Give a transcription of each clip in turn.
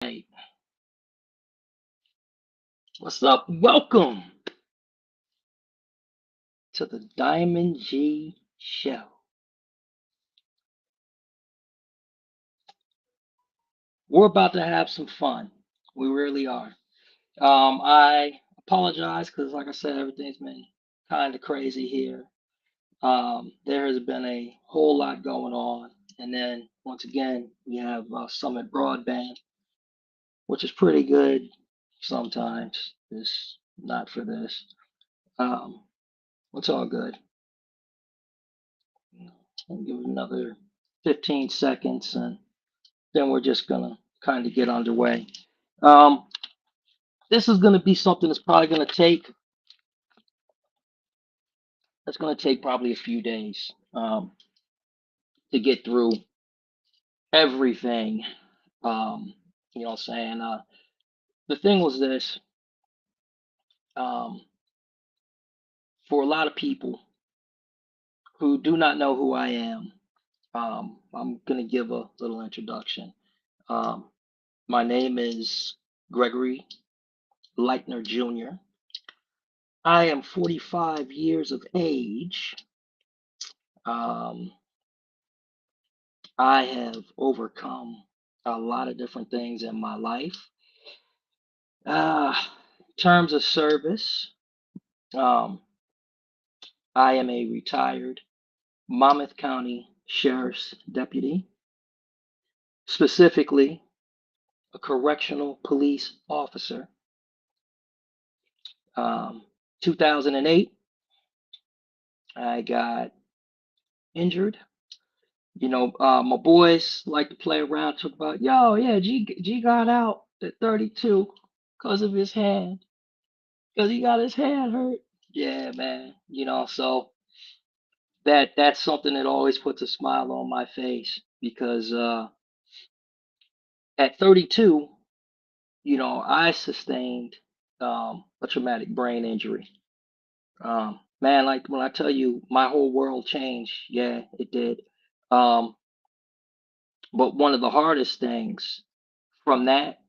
right. What's up? Welcome to the Diamond G Show. We're about to have some fun. We really are. I apologize because, like I said, everything's been kind of crazy here. There has been a whole lot going on. And then, once again, we have Summit Broadband, which is pretty good sometimes. It's not for this. Um, it's all good. I'll give it another 15 seconds and then we're just gonna kind of get underway. Um, this is gonna be something that's probably gonna take probably a few days to get through everything. Um, you know what I'm saying? The thing was this, um, for a lot of people who do not know who I am, I'm gonna give a little introduction. Um, my name is Gregory Leitner Jr. I am 45 years of age. Um, I have overcome a lot of different things in my life. In terms of service, um, I am a retired Monmouth County Sheriff's Deputy, specifically a correctional police officer. Um, 2008, I got injured. My boys like to play around, talk about, yo, yeah, G got out at 32 because of his hand, because he got his hand hurt. Yeah, man. So that's something that always puts a smile on my face because at 32, I sustained a traumatic brain injury. Man, like when I tell you my whole world changed, yeah, it did. Um, but one of the hardest things from that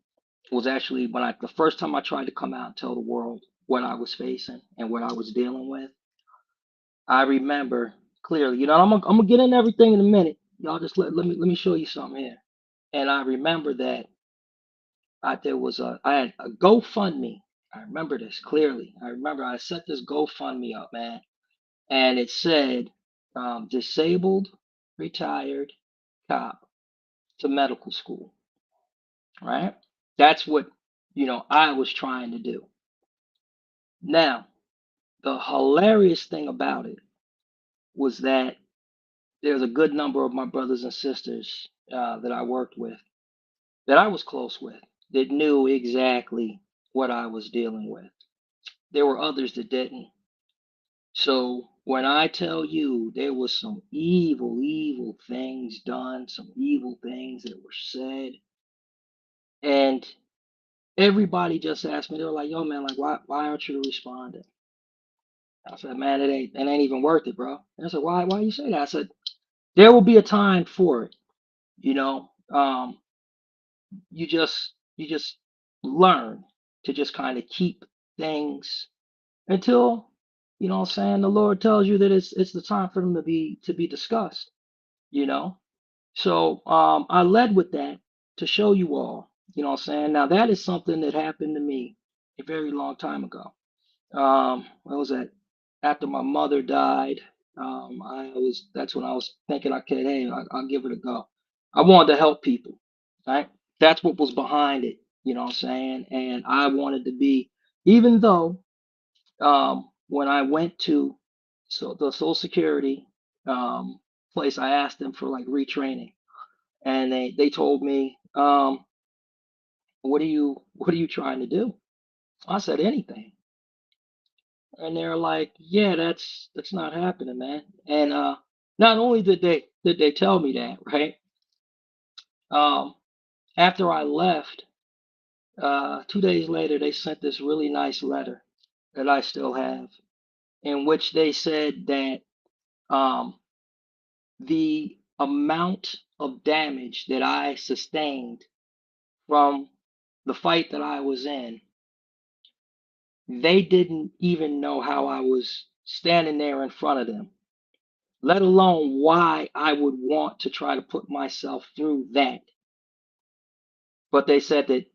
was actually when the first time I tried to come out and tell the world what I was facing and what I was dealing with. I remember clearly. I'm gonna get into everything in a minute. Y'all just let me show you something here. And I remember that I had a GoFundMe. I remember this clearly. I remember I set this GoFundMe up, man, and it said disabled retired cop to medical school. Right? That's what I was trying to do. Now, the hilarious thing about it was that there's a good number of my brothers and sisters that I worked with, that I was close with, that knew exactly what I was dealing with. There were others that didn't. So when I tell you there was some evil, evil things done, some evil things that were said, and everybody just asked me, they were like, "Yo, man, like, why aren't you responding?" I said, "Man, it ain't even worth it, bro." And I said, "Why you say that?" I said, "There will be a time for it, you know. You just learn to just kind of keep things until what I'm saying, the Lord tells you that it's the time for them to be discussed, you know. So I led with that to show you all, what I'm saying. Now that is something that happened to me a very long time ago. What was that? After my mother died, that's when I was thinking, okay, hey, I'll give it a go. I wanted to help people, right? That's what was behind it, you know what I'm saying? And I wanted to be, even though when I went to the Social Security place, I asked them for like retraining, and they told me, what are you trying to do? I said anything. And they're like, yeah, that's not happening, man. And not only did they tell me that, right? Um, after I left, 2 days later, they sent this really nice letter that I still have, in which they said that um, the amount of damage that I sustained from the fight that I was in, they didn't even know how I was standing there in front of them, let alone why I would want to try to put myself through that. But they said that,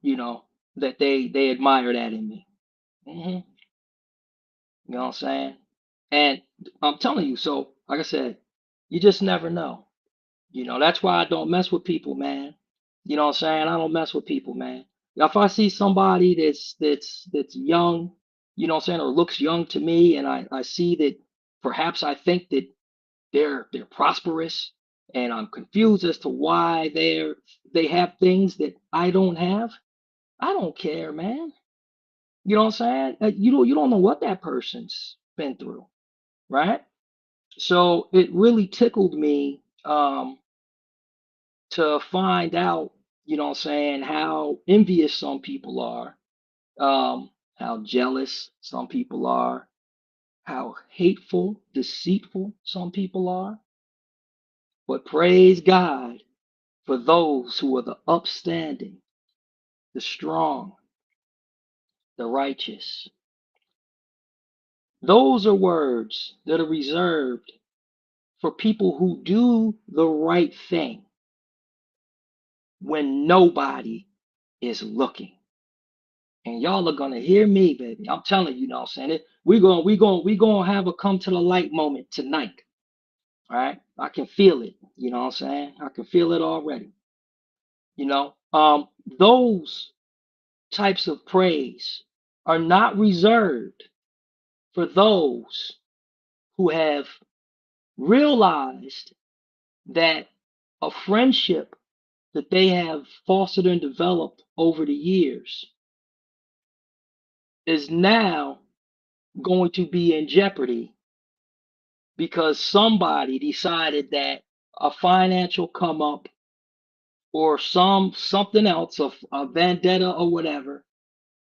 that they admire that in me. hmm You know what I'm saying? And I'm telling you, so like I said, you just never know. That's why I don't mess with people, man. You know what I'm saying? I don't mess with people, man. Now, if I see somebody that's young, you know what I'm saying, or looks young to me, and I see that perhaps I think that they're prosperous, and I'm confused as to why they have things that I don't have, I don't care, man. You know what I'm saying? You don't know what that person's been through, right? So it really tickled me to find out, you know what I'm saying, how envious some people are, how jealous some people are, how hateful, deceitful some people are. But praise God for those who are the upstanding, the strong, the righteous. Those are words that are reserved for people who do the right thing when nobody is looking. And y'all are gonna hear me, baby. I'm telling you, you know what I'm saying? We're gonna have a come to the light moment tonight. All right. I can feel it. You know what I'm saying? I can feel it already. You know, those types of praise are not reserved for those who have realized that a friendship that they have fostered and developed over the years is now going to be in jeopardy because somebody decided that a financial come up or something else, a vendetta or whatever,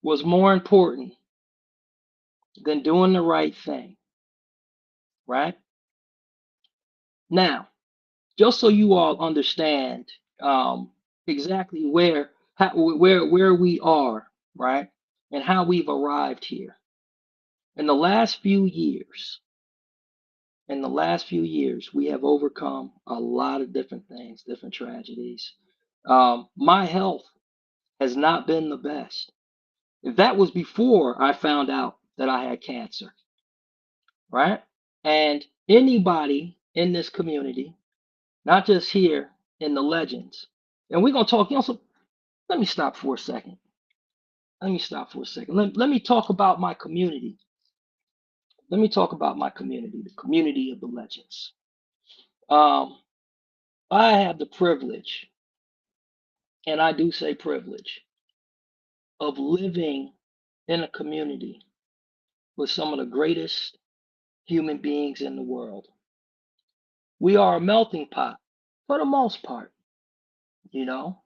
was more important than doing the right thing, right? Now, just so you all understand exactly where we are, right, and how we've arrived here. In the last few years, we have overcome a lot of different things, different tragedies. My health has not been the best. That was before I found out that I had cancer, right? And anybody in this community, not just here in the legends, and we're gonna talk. So let me stop for a second. Let me talk about my community. Let me talk about my community, the community of the legends. Um, I have the privilege, and I do say privilege, of living in a community with some of the greatest human beings in the world. We are a melting pot for the most part, you know.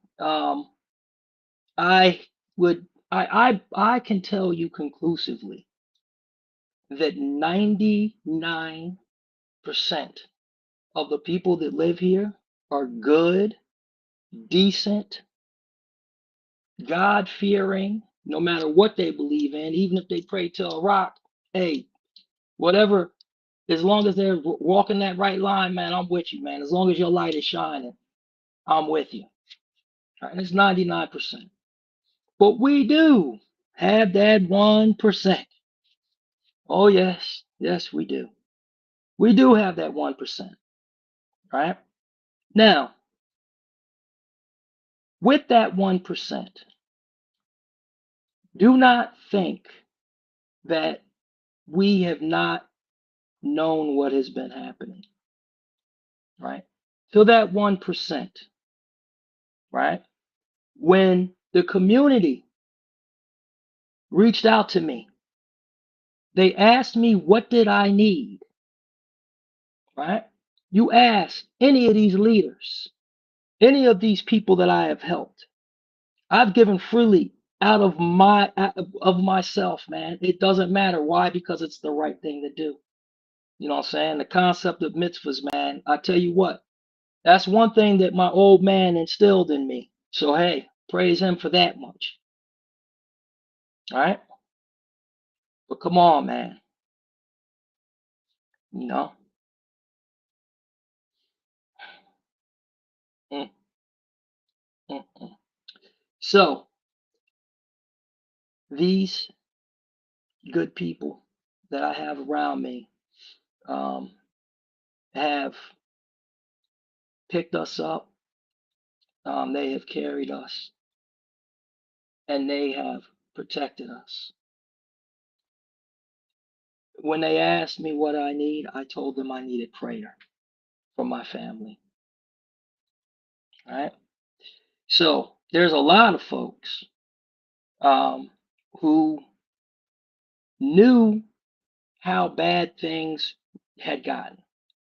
I would I can tell you conclusively that 99% of the people that live here are good, decent, God fearing, no matter what they believe in, even if they pray to a rock, hey, whatever, as long as they're walking that right line, man, I'm with you, man. As long as your light is shining, I'm with you. Right? And it's 99%. But we do have that 1%. Oh, yes. Yes, we do. We do have that 1%. Right? Now, with that 1%, do not think that we have not known what has been happening. Right? To that 1%. Right? When the community reached out to me, they asked me, what did I need? Right? You ask any of these leaders, any of these people that I have helped, I've given freely out of myself, man. It doesn't matter. Why? Because it's the right thing to do. You know what I'm saying? The concept of mitzvahs, man. I tell you what, that's one thing that my old man instilled in me. So hey, praise him for that much. right? But come on, man, you know. Mm, mm, mm. So these good people that I have around me um, have picked us up. They have carried us, and they have protected us. When they asked me what I need, I told them I needed prayer for my family. Right. So there's a lot of folks um, who knew how bad things had gotten.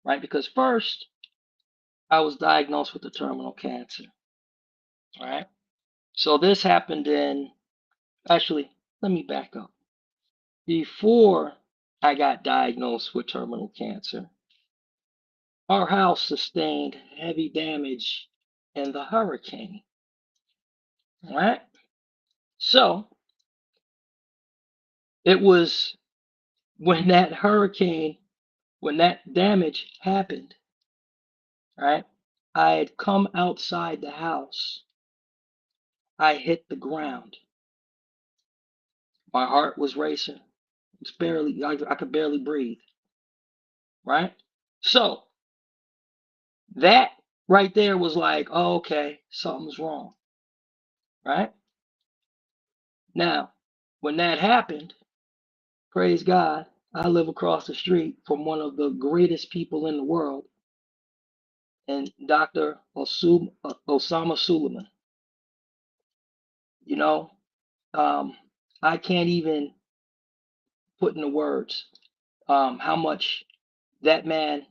Right. Because first I was diagnosed with a terminal cancer. Right. So this happened in, actually, let me back up. Before I got diagnosed with terminal cancer, our house sustained heavy damage in the hurricane. Right. So it was when that hurricane, when that damage happened, right? I had come outside the house. I hit the ground. My heart was racing. It's barely, I could barely breathe, right? So that right there was like, oh, okay, something's wrong, right? Now, when that happened, praise God, I live across the street from one of the greatest people in the world, and Dr. Osama Suleiman. You know, um, I can't even put into words how much that man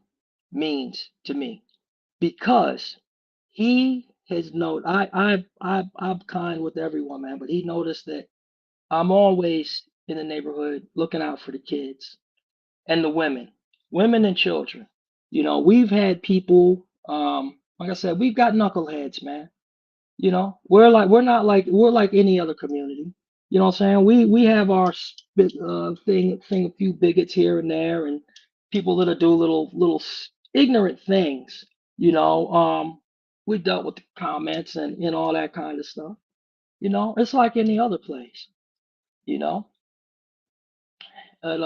means to me because he has known I'm kind with everyone, man, but he noticed that I'm always in the neighborhood looking out for the kids and the women and children. You know, we've had people, like I said, we've got knuckleheads, man. You know, we're like any other community. You know what I'm saying? We have our thing, a few bigots here and there, and people that do ignorant things. You know, we dealt with the comments and all that kind of stuff. You know, it's like any other place. You know, and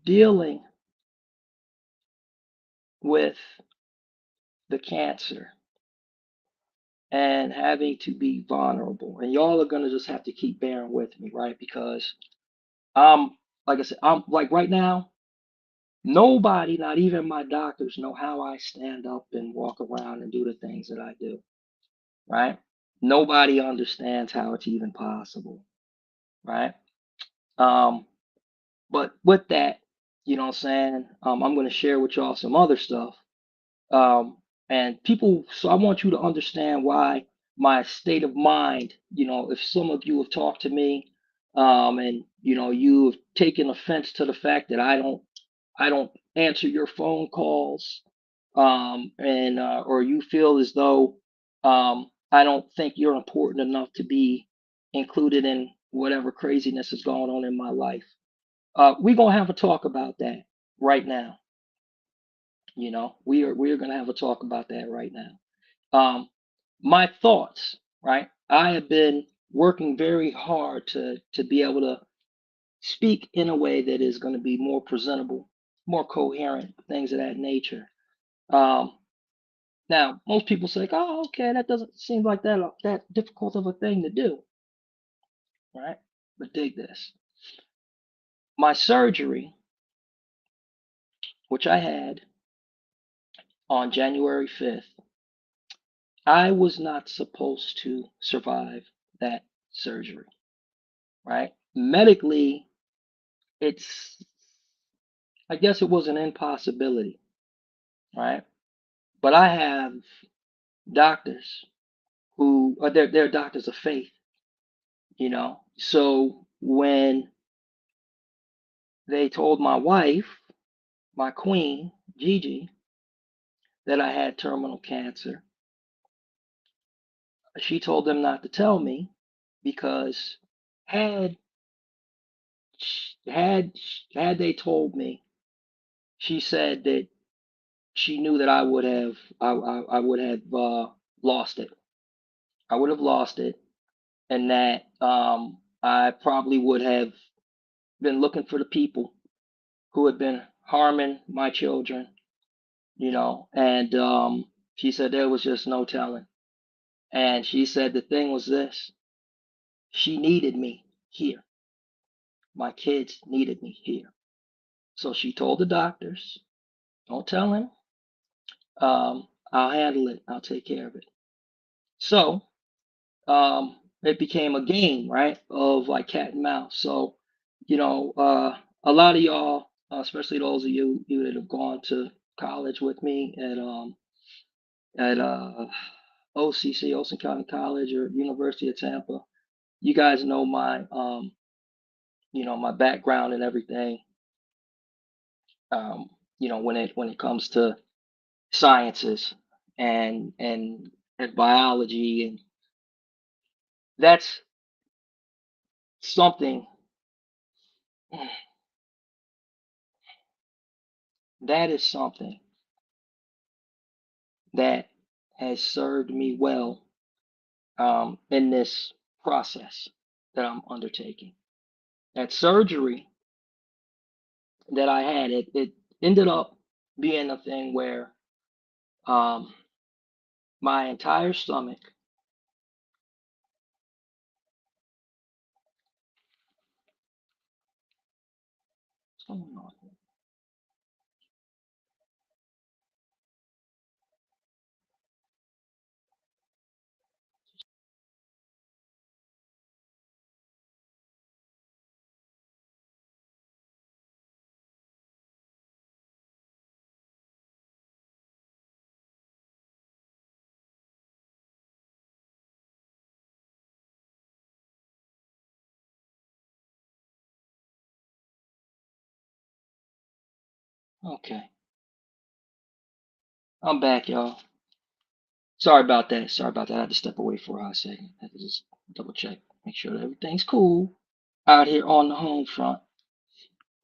dealing with the cancer and having to be vulnerable, and y'all are gonna just have to keep bearing with me, right? Because Um, like I said, I'm like right now, nobody, not even my doctors, know how I stand up and walk around and do the things that I do, right? Nobody understands how it's even possible, right? Um, but with that, you know what I'm saying? I'm going to share with y'all some other stuff. And people, so I want you to understand why my state of mind, you know, if some of you have talked to me, and you know, you've taken offense to the fact that I don't answer your phone calls, and or you feel as though I don't think you're important enough to be included in whatever craziness is going on in my life. We're gonna have a talk about that right now. You know, we are gonna have a talk about that right now. My thoughts, right? I have been working very hard to be able to speak in a way that is going to be more presentable, more coherent, things of that nature. Um, Now, most people say, "Oh, okay, that doesn't seem like that difficult of a thing to do," right? But dig this: my surgery, which I had on January 5th, I was not supposed to survive that surgery, right? Medically, it's I guess it was an impossibility, right? But I have doctors who are they're doctors of faith, you know. So when they told my wife, my queen, Gigi, that I had terminal cancer, She told them not to tell me because had had had they told me, she said that she knew that I would have lost it. I would have lost it, and that I probably would have been looking for the people who had been harming my children, and she said there was just no telling. And she said the thing was this: she needed me here. My kids needed me here. So she told the doctors, don't tell him. I'll handle it. I'll take care of it. So it became a game, right? Of like cat and mouse. So, a lot of y'all, especially those of you that have gone to college with me at OCC, Olson County College, or University of Tampa, you guys know my background and everything. Um, when it comes to sciences and biology, and that's something that is something that has served me well in this process that I'm undertaking. That surgery that I had, it ended up being a thing where um, my entire stomach, what's going on here? Okay, I'm back, y'all. Sorry about that. Sorry about that. I had to step away for a second. I had to just double check, make sure that everything's cool out here on the home front.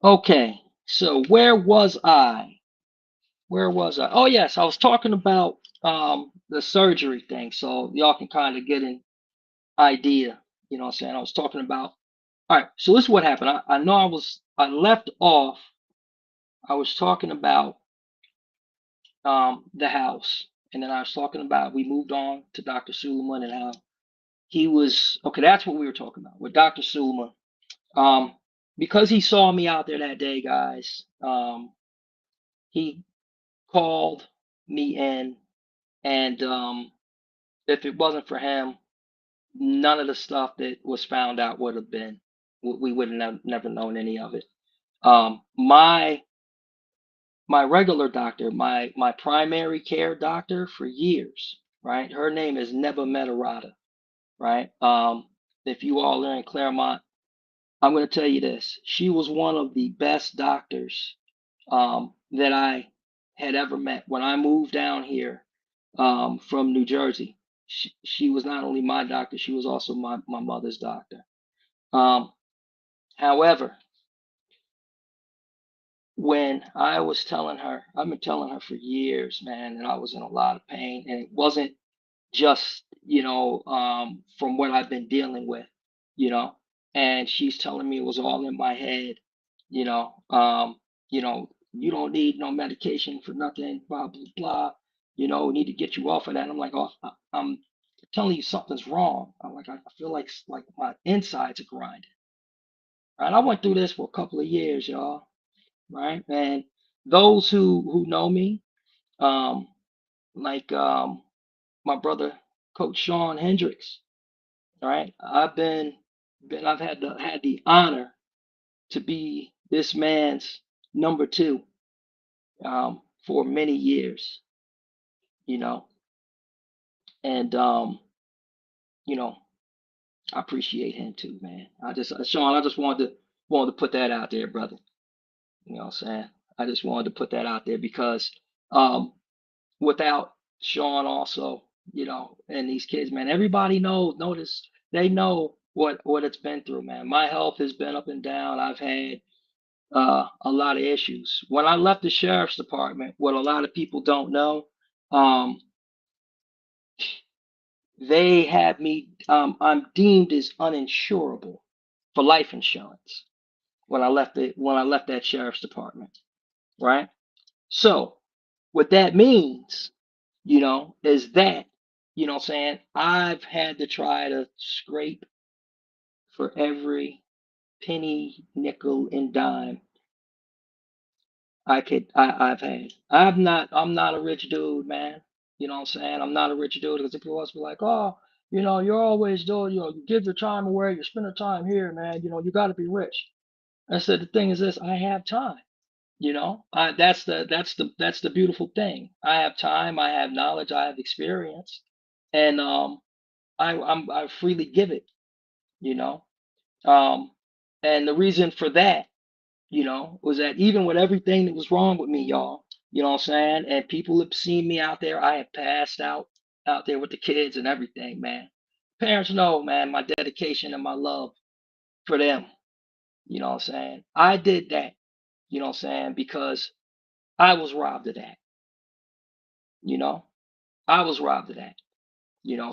Okay, so where was I? Where was I? Oh yes, I was talking about the surgery thing, so y'all can kind of get an idea. You know what I'm saying? I was talking about. All right, so this is what happened. I know I left off. I was talking about the house, and then I was talking about we moved on to Dr. Suleiman and how he was okay. That's what we were talking about with Dr. Suleiman. Um, because he saw me out there that day, guys. He called me in, and if it wasn't for him, none of the stuff that was found out would have been. We would have never known any of it. My regular doctor, my primary care doctor for years, right? Her name is Neba Metarada, right? If you all are in Claremont, I'm going to tell you this. She was one of the best doctors that I had ever met. When I moved down here from New Jersey, she was not only my doctor, she was also my mother's doctor. Um, However, when I was telling her, I've been telling her for years, man, that I was in a lot of pain, and it wasn't just, from what I've been dealing with, you know, and she's telling me it was all in my head, you know, you don't need no medication for nothing, blah, blah, blah, we need to get you off of that. And I'm like, oh, I'm telling you something's wrong. I'm like, I feel like my insides are grinding. And I went through this for a couple of years, y'all, right? And those who know me, um, like my brother, Coach Sean Hendricks, right? I've had the honor to be this man's number two for many years, you know, and you know, I appreciate him too, man. Sean, I just wanted to put that out there, brother. You know what I'm saying? I just wanted to put that out there because um, without Sean also. and these kids, man, everybody notice they know what it's been through, man. My health has been up and down. I've had a lot of issues. When I left the sheriff's department, what a lot of people don't know, um, they had me. I'm deemed as uninsurable for life insurance when I left that sheriff's department, right? So what that means, is that, what I'm saying, I've had to try to scrape for every penny, nickel, and dime I've had. I'm not a rich dude, man. You know what I'm saying? I'm not a rich dude because people always be like, oh, you're always doing, you give your time away, you spend your time here, man. You got to be rich. I said, the thing is this, I have time. That's the beautiful thing. I have time, I have knowledge, I have experience, and I freely give it. You know, um, and the reason for that, was that even with everything that was wrong with me, y'all, you know what I'm saying, and people have seen me out there, I have passed out there with the kids and everything, man. Parents know, man, my dedication and my love for them. You know what I'm saying? I did that. You know what I'm saying? Because I was robbed of that. You know, I was robbed of that.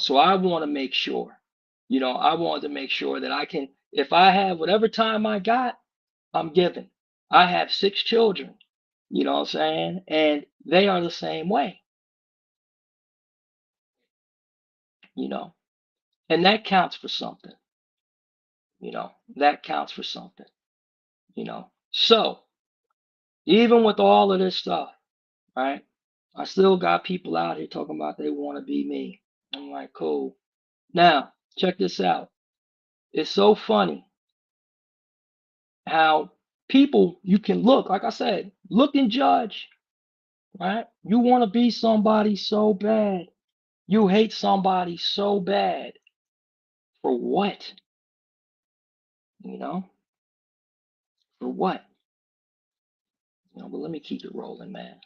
So I want to make sure. I wanted to make sure that I can, if I have whatever time I got, I'm giving. I have 6 children, you know what I'm saying? And they are the same way, you know, and that counts for something, that counts for something. So even with all of this stuff, right? I still got people out here talking about they want to be me. I'm like, cool. Now, check this out. It's so funny how people you can look, like I said, look and judge, right? You want to be somebody so bad. You hate somebody so bad. For what? You know? For what? But let me keep it rolling, man.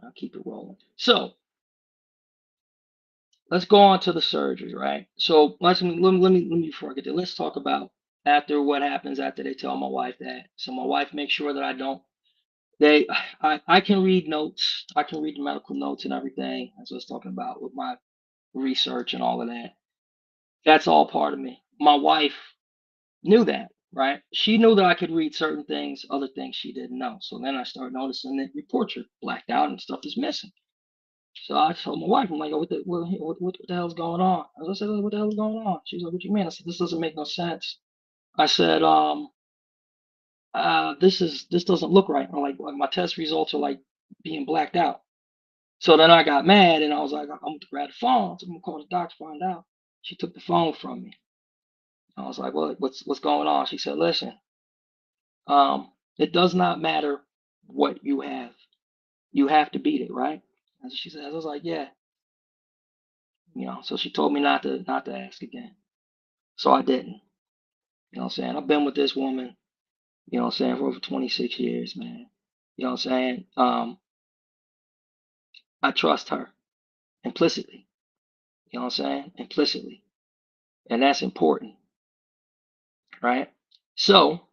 I'll keep it rolling. So let's go on to the surgery, right? So let me before I get there, let's talk about after what happens after they tell my wife that. So my wife makes sure that I don't they I can read notes. I can read the medical notes and everything, as I was talking about with my research and all of that. That's all part of me. My wife knew that, right? She knew that I could read certain things, other things she didn't know. So then I started noticing that reports are blacked out and stuff is missing. So I told my wife, I'm like, oh, what the hell's going on? I said, what the hell's going on? She's like, what you mean? I said, this doesn't make no sense. I said, this doesn't look right. I'm like, my test results are like being blacked out. So then I got mad and I was like, I'm gonna grab the phone. So I'm gonna call the doctor, find out. She took the phone from me. I was like, what's going on? She said, listen, it does not matter what you have. You have to beat it, right? And she said, I was like, yeah. So she told me not to ask again. So I didn't. You know what I'm saying? I've been with this woman, what I'm saying, for over 26 years, man. You know what I'm saying? I trust her implicitly. You know what I'm saying? Implicitly. And that's important, right? So,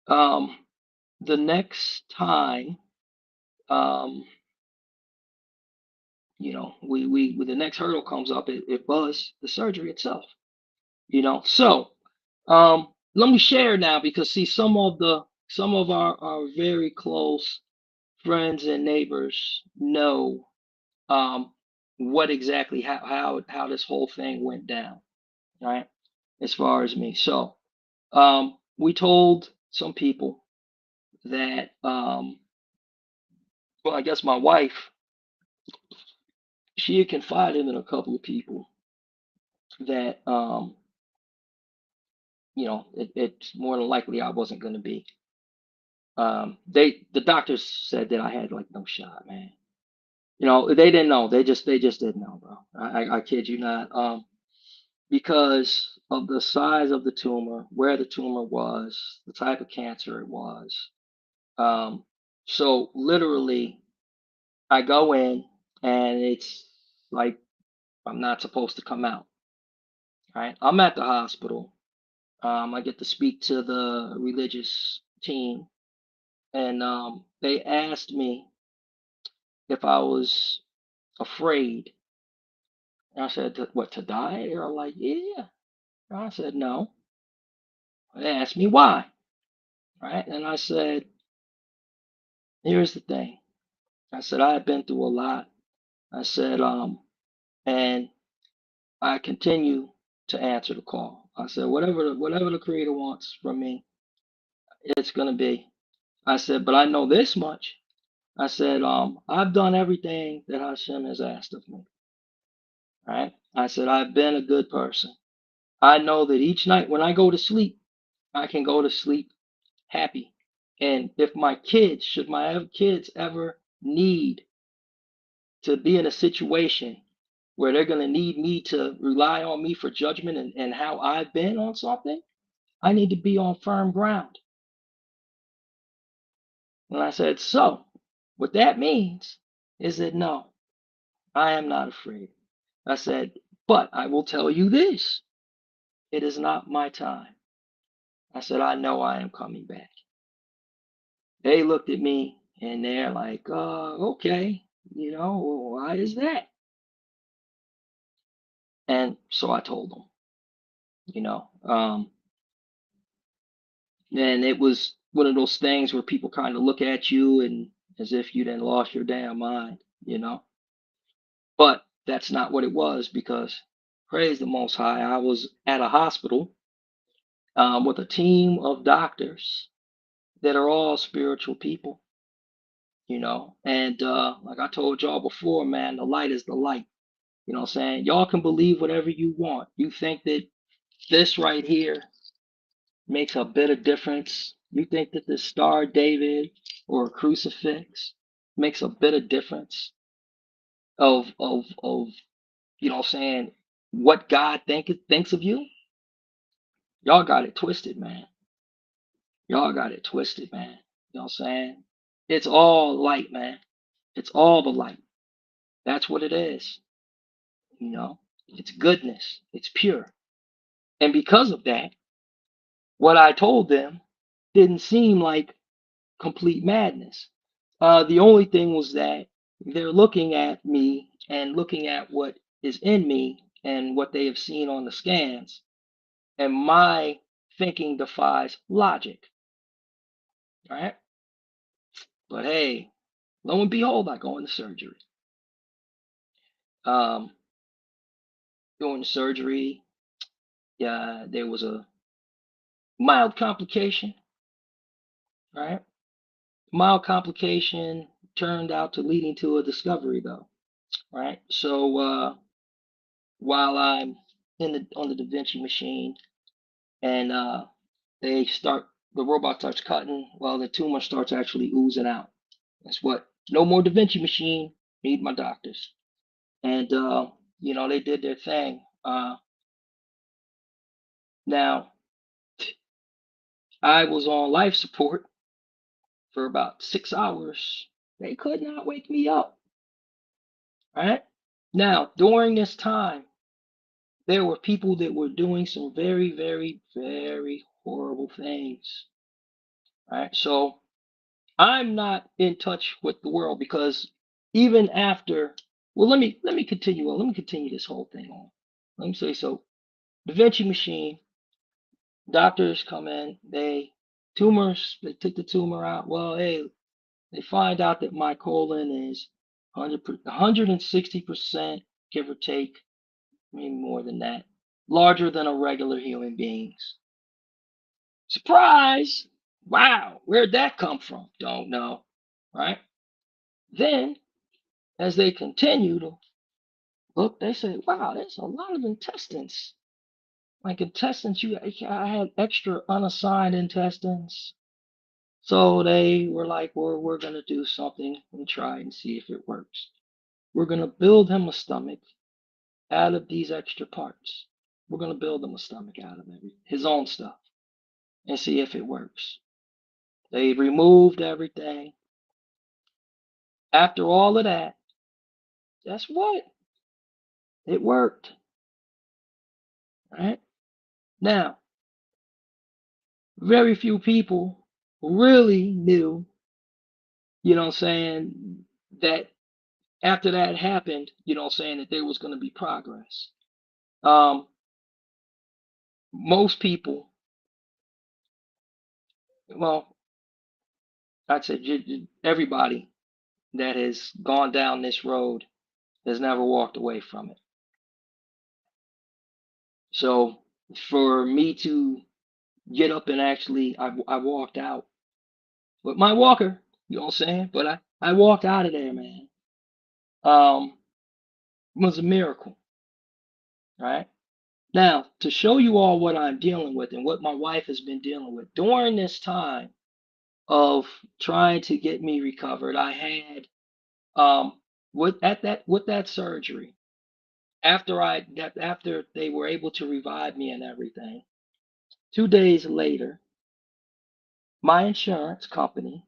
um, the next time, um, we when the next hurdle comes up, it was the surgery itself. So let me share now because see some of our very close friends and neighbors know um what exactly how this whole thing went down, right? As far as me. So we told some people that well, I guess my wife, she had confided in a couple of people that it's more than likely I wasn't going to be. The doctors said that I had like no shot, man. They didn't know. They just didn't know, bro. I kid you not. Because of the size of the tumor, where the tumor was, the type of cancer it was. Um, so literally, I go in and it's like I'm not supposed to come out. Right? I'm at the hospital. I get to speak to the religious team, and they asked me if I was afraid. And I said, "What, to die?" They're like, "Yeah." And I said, "No." They asked me why, right? And I said, "Here's the thing." I said, "I've been through a lot." I said, and I continue to answer the call. I said, whatever the creator wants from me, it's gonna be. I said, but I know this much. I said, I've done everything that Hashem has asked of me. Right? I said, I've been a good person. I know that each night when I go to sleep, I can go to sleep happy. And if my kids, should my kids ever need to be in a situation where they're going to need me to rely on me for judgment and how I've been on something, I need to be on firm ground. And I said, so what that means is that no, I am not afraid. I said, but I will tell you this, it is not my time. I said, I know I am coming back. They looked at me and they're like, okay, why is that? And so I told them, you know, um, and it was one of those things where people kind of look at you and as if you then lost your damn mind. But that's not what it was because praise the Most High, I was at a hospital with a team of doctors that are all spiritual people. And like I told y'all before, man, the light is the light. You know what I'm saying? Y'all can believe whatever you want. You think that this right here makes a bit of difference? You think that the Star of David or a crucifix makes a bit of difference of what I'm saying, what God thinks of you? Y'all got it twisted, man. Y'all got it twisted, man. You know what I'm saying? It's all light, man. It's all the light. That's what it is. You know, it's goodness. It's pure. And because of that, what I told them didn't seem like complete madness. The only thing was that they're looking at me and looking at what is in me and what they have seen on the scans, and my thinking defies logic, right? But hey, lo and behold, I go into surgery. Um, During the surgery, yeah, there was a mild complication, right? Mild complication turned out to leading to a discovery, though, right? So while I'm on the Da Vinci machine, and they start the robot starts cutting, well, the tumor starts actually oozing out. That's what. No more Da Vinci machine. Need my doctors, and they did their thing. Now I was on life support for about 6 hours. They could not wake me up. Right now, during this time, there were people that were doing some very, very, very horrible things. Right, so I'm not in touch with the world because even after, well, let me continue on. Let me continue this whole thing on. Let me say so. Da Vinci machine, doctors come in, they took the tumor out. Well, hey, they find out that my colon is 160%, give or take, maybe more than that, larger than a regular human being's. Surprise! Wow, where'd that come from? Don't know, right? Then as they continue to look, they say, wow, there's a lot of intestines. Like intestines, I had extra unassigned intestines. So they were like, well, we're going to do something and try and see if it works. We're going to build him a stomach out of these extra parts. We're going to build him a stomach out of his own stuff and see if it works. They removed everything. After all of that, guess what? It worked. Right? Now, very few people really knew, that after that happened, that there was going to be progress. Um, Most people, well, I'd say everybody that has gone down this road has never walked away from it. So for me to get up and actually, I walked out with my walker, but I walked out of there, man. Um, it was a miracle, right? Now, to show you all what I'm dealing with and what my wife has been dealing with during this time of trying to get me recovered, I had with that surgery, after they were able to revive me and everything, 2 days later, my insurance company,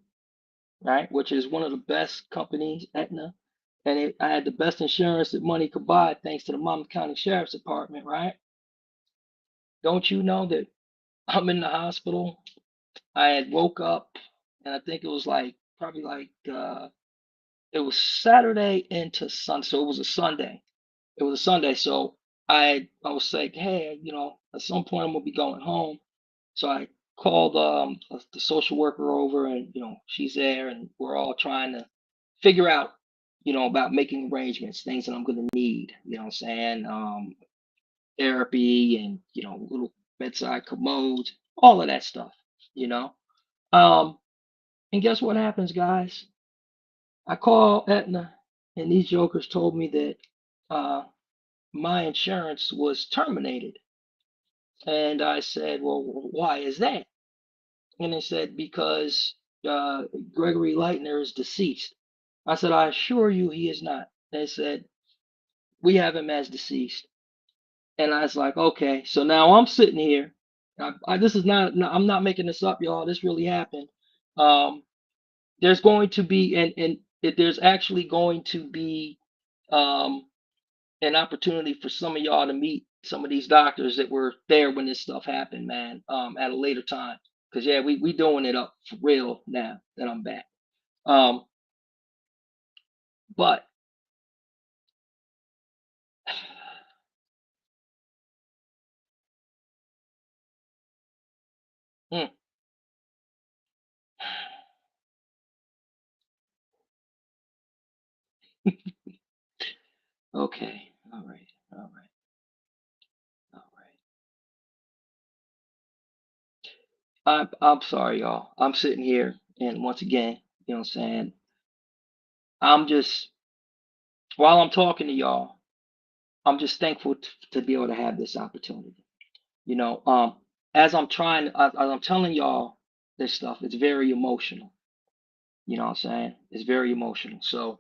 right, which is one of the best companies, Aetna, and I had the best insurance that money could buy thanks to the Monmouth County Sheriff's Department, right? Don't you know that I'm in the hospital? I had woke up, and I think it was probably it was Saturday into Sunday, so it was a Sunday. It was a Sunday, so I was like, hey, at some point I'm gonna be going home. So I called the social worker over, and she's there, and we're all trying to figure out, about making arrangements, things that I'm gonna need. You know what I'm saying? Therapy and little bedside commodes, all of that stuff. You know. Um, and guess what happens, guys? I call Aetna, and these jokers told me that my insurance was terminated. And I said, well, why is that? And they said, because uh, Gregory Lightner is deceased. I said, I assure you he is not. They said, we have him as deceased. And I was like, okay. So now I'm sitting here. This is not, I'm not making this up, y'all. This really happened. Um, there's going to be, there's actually going to be um, an opportunity for some of y'all to meet some of these doctors that were there when this stuff happened, man, at a later time. Cause yeah, we doing it up for real now that I'm back. Um, but mm, okay, all right, all right, all right. I'm sorry, y'all. I'm sitting here, and once again, what I'm saying, I'm just while I'm talking to y'all, I'm just thankful to be able to have this opportunity. You know, um, as I'm telling y'all this stuff, it's very emotional. You know what I'm saying? It's very emotional. So,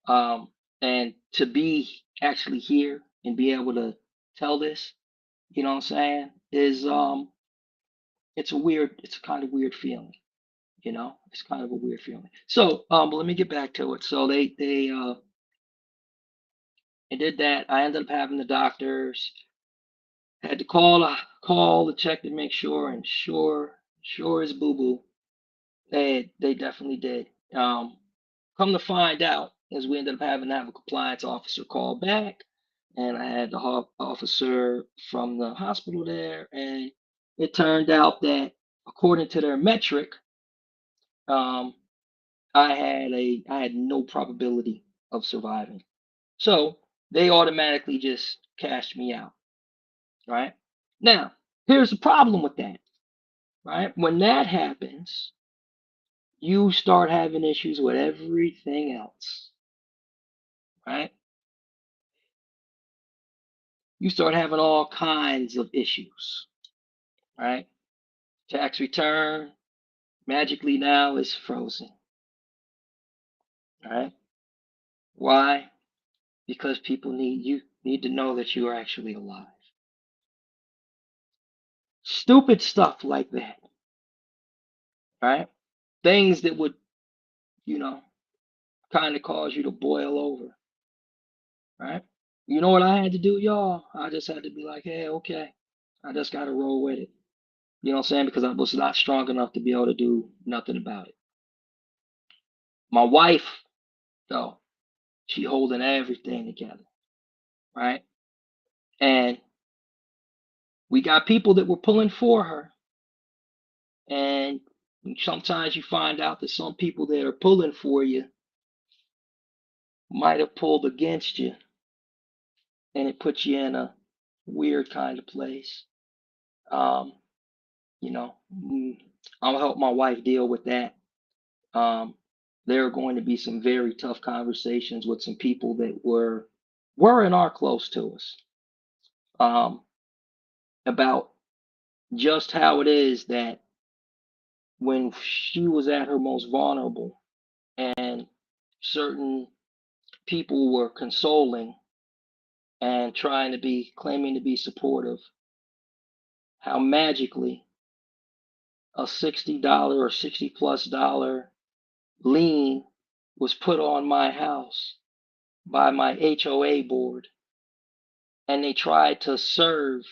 um, and to be actually here and be able to tell this, you know what I'm saying, is it's a kind of weird feeling, It's kind of a weird feeling. So, but let me get back to it. So they did that. I ended up having the doctors, had to call to check to make sure, and sure as boo boo, they definitely did. Come to find out, as we ended up having to have a compliance officer call back, and I had the officer from the hospital there, and it turned out that according to their metric, um, I had no probability of surviving. So they automatically just cashed me out, right? Now, here's the problem with that, right? When that happens, you start having issues with everything else, right? You start having all kinds of issues, right? Tax return magically now is frozen, right? Why? Because people need to know that you are actually alive. Stupid stuff like that, right? Things that would, you know, kind of cause you to boil over, right? You know what I had to do, y'all? I just had to be like, hey, okay. I just got to roll with it. You know what I'm saying? Because I was not strong enough to be able to do nothing about it. My wife, though, she holding everything together, right? And we got people that were pulling for her. And sometimes you find out that some people that are pulling for you might have pulled against you, and it puts you in a weird kind of place. Um, you know, I'll help my wife deal with that. Um, there are going to be some very tough conversations with some people that were and are close to us, um, about just how it is that when she was at her most vulnerable and certain people were consoling and trying to be claiming to be supportive, how magically a $60 or $60+ lien was put on my house by my HOA board, and they tried to serve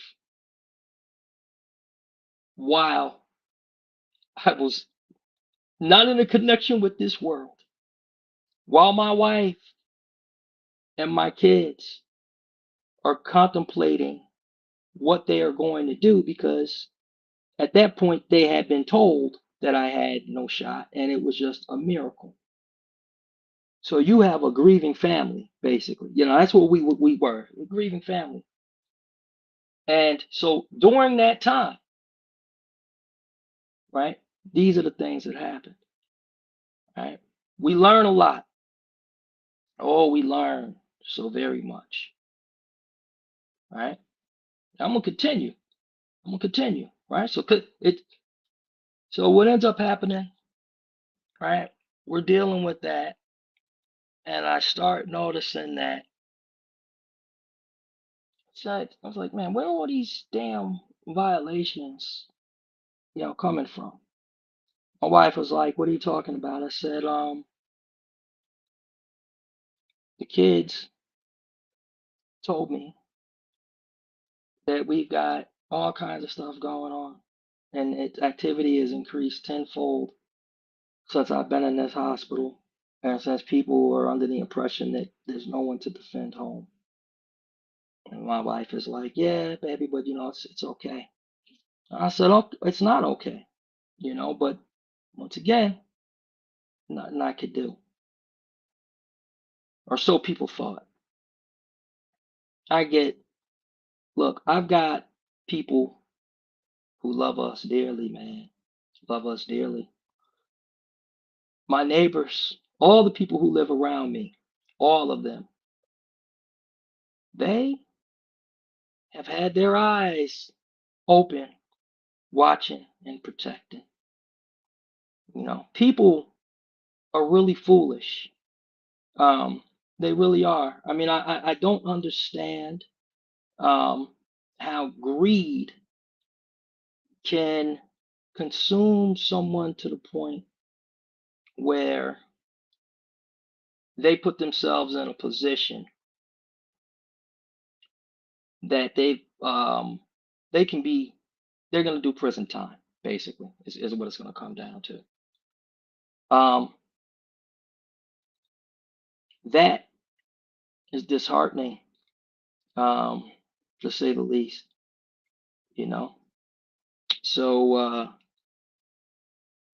while I was not in a connection with this world, while my wife and my kids are contemplating what they are going to do, because at that point they had been told that I had no shot and it was just a miracle. So you have a grieving family, basically. You know, that's what we were, a grieving family. And so during that time, right, these are the things that happen, right? We learn a lot. Oh, we learn so very much, right? I'm gonna continue. I'm gonna continue, right? So what ends up happening, right? We're dealing with that, and I start noticing that. So I was like, man, where are all these damn violations, coming from? My wife was like, what are you talking about? I said, the kids told me that we've got all kinds of stuff going on, and its activity has increased tenfold since I've been in this hospital, and since people are under the impression that there's no one to defend home. And my wife is like, yeah, baby, but it's okay. I said, oh, it's not okay, but once again, nothing I could do, or so people thought. I get, look, I've got people who love us dearly, man, love us dearly. My neighbors, all the people who live around me, all of them, they have had their eyes open, watching and protecting. People are really foolish. They really are. I mean, I don't understand um, how greed can consume someone to the point where they put themselves in a position that they can be they're going to do prison time, basically, is what it's going to come down to. Um, that is disheartening, um, to say the least, you know. So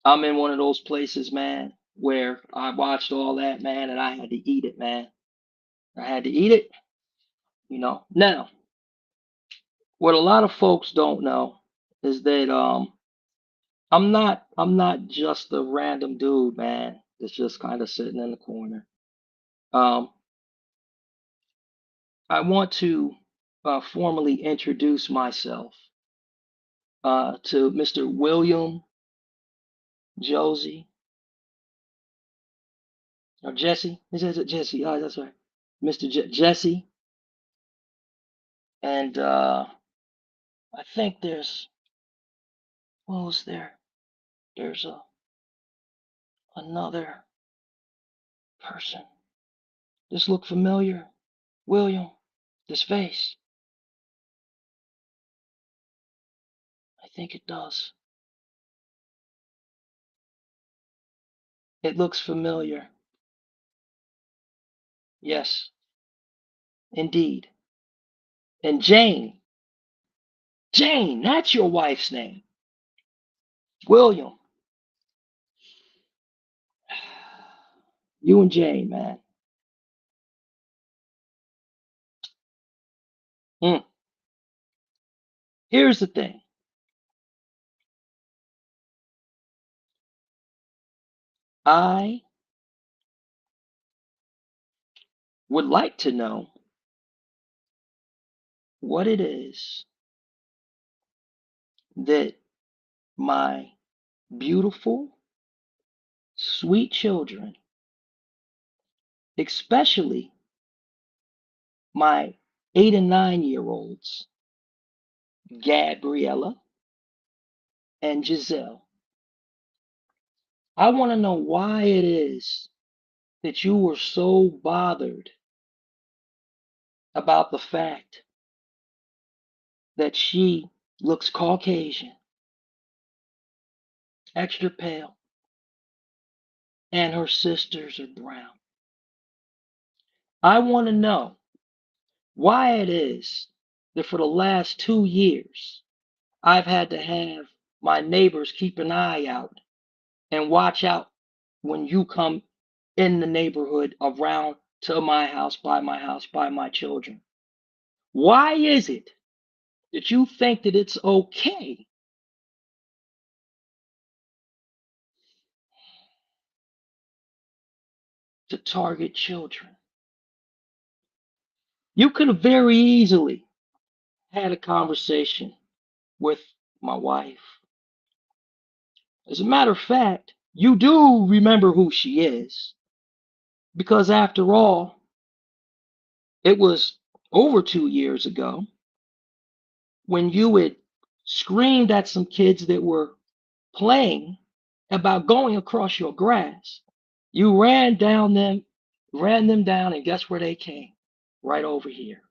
I'm in one of those places, man, where I watched all that, man, and I had to eat it, man. I had to eat it. Now, what a lot of folks don't know is that I'm not just a random dude, man, that's just kind of sitting in the corner. Um, I want to formally introduce myself to Mr. William Josie or Jesse. Is it Jesse? Oh, that's right, Mr. Jesse. And I think what was there? There's another person. This look familiar, William. This face. I think it does. It looks familiar. Yes, indeed. And Jane, Jane, that's your wife's name. William. You and Jane, man. Mm. Here's the thing. I would like to know what it is that my beautiful, sweet children, especially my 8 and 9 year olds, Gabriella and Giselle, I want to know why it is that you were so bothered about the fact that she looks Caucasian, extra pale, and her sisters are brown. I want to know why it is that for the last 2 years, I've had to have my neighbors keep an eye out and watch out when you come in the neighborhood around to my house, by my children. Why is it that you think that it's okay to target children? You could have very easily had a conversation with my wife. As a matter of fact, you do remember who she is because after all, it was over 2 years ago when you had screamed at some kids that were playing about going across your grass. You ran them down, and guess where they came? Right over here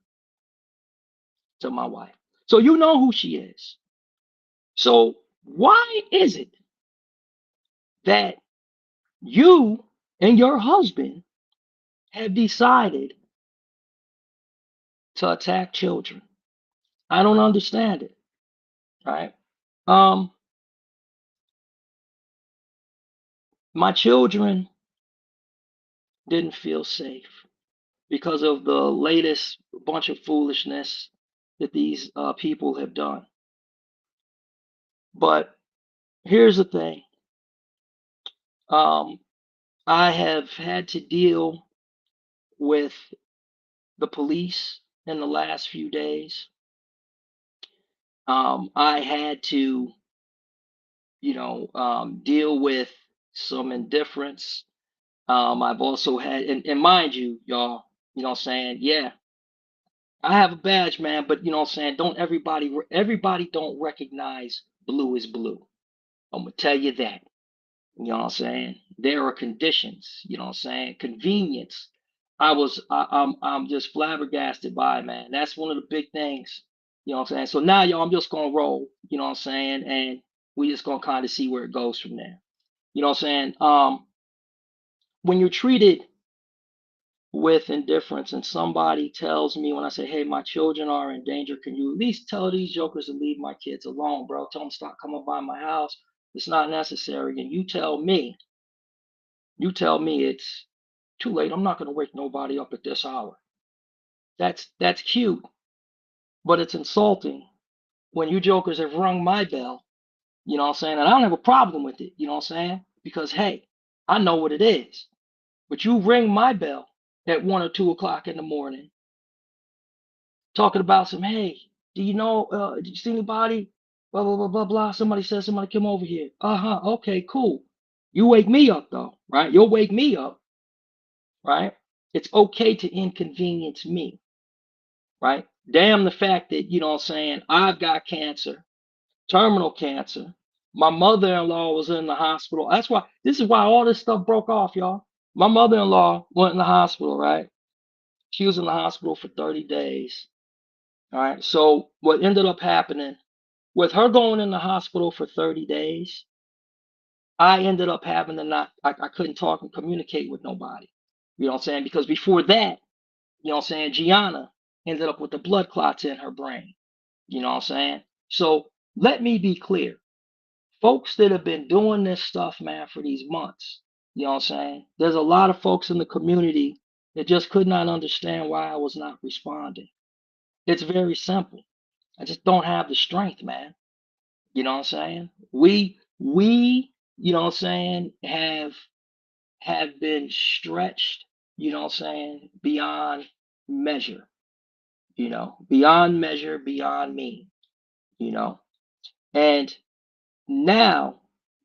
to my wife. So you know who she is. So why is it that you and your husband have decided to attack children? I don't understand it. Right? Um, my children didn't feel safe because of the latest bunch of foolishness that these people have done. But here's the thing. Um, I have had to deal with the police in the last few days. I had to, deal with some indifference. I've also had, and mind you, y'all, what I'm saying? Yeah, I have a badge, man, but what I'm saying? Don't everybody don't recognize blue is blue. I'm gonna tell you that. You know what I'm saying? There are conditions, you know what I'm saying? Convenience. I'm just flabbergasted by it, man. That's one of the big things. You know what I'm saying? So now, y'all, I'm just gonna roll, you know what I'm saying? And we just gonna kind of see where it goes from there. You know what I'm saying? When you're treated with indifference and somebody tells me when I say, hey, my children are in danger, can you at least tell these jokers to leave my kids alone, bro? Tell them to stop coming by my house. It's not necessary. And you tell me it's too late. I'm not going to wake nobody up at this hour. That's cute, but it's insulting when you jokers have rung my bell. You know what I'm saying? And I don't have a problem with it. You know what I'm saying? Because hey, I know what it is. But you ring my bell at 1 or 2 o'clock in the morning, talking about some. Hey, do you know? Did you see anybody? Blah blah blah blah blah. Somebody said somebody come over here. Uh-huh. Okay, cool. You wake me up though, right? You'll wake me up, right? It's okay to inconvenience me, right? Damn the fact that, you know what I'm saying, I've got cancer, terminal cancer. My mother-in-law was in the hospital. This is why all this stuff broke off, y'all. My mother-in-law went in the hospital, right? She was in the hospital for 30 days. All right. So what ended up happening with her going in the hospital for 30 days, I ended up having to not, I couldn't talk and communicate with nobody. You know what I'm saying? Because before that, you know what I'm saying, Gianna ended up with the blood clots in her brain. You know what I'm saying? So let me be clear. Folks that have been doing this stuff, man, for these months, you know what I'm saying? There's a lot of folks in the community that just could not understand why I was not responding. It's very simple. I just don't have the strength, man. You know what I'm saying? You know what I'm saying, have been stretched, you know what I'm saying, beyond measure, beyond measure, beyond me, you know. And now,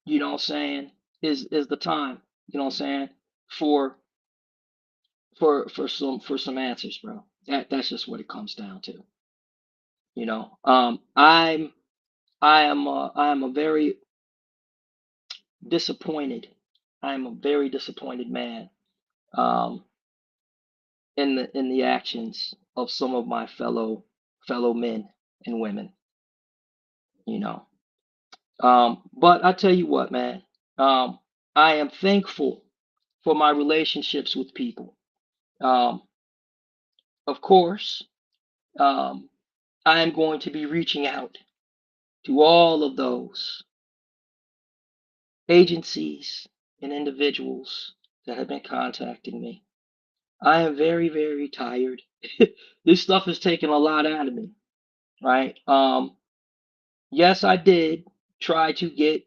you know what I'm saying, is the time, you know what I'm saying, for for some answers, bro. That's just what it comes down to. You know. I am a very disappointed. I am a very disappointed man um in the actions of some of my fellow men and women, you know. But I tell you what, man, um, I am thankful for my relationships with people. Um, of course, um, I am going to be reaching out to all of those agencies and individuals that have been contacting me. I am very, very tired. This stuff has taken a lot out of me, right? Yes, I did try to get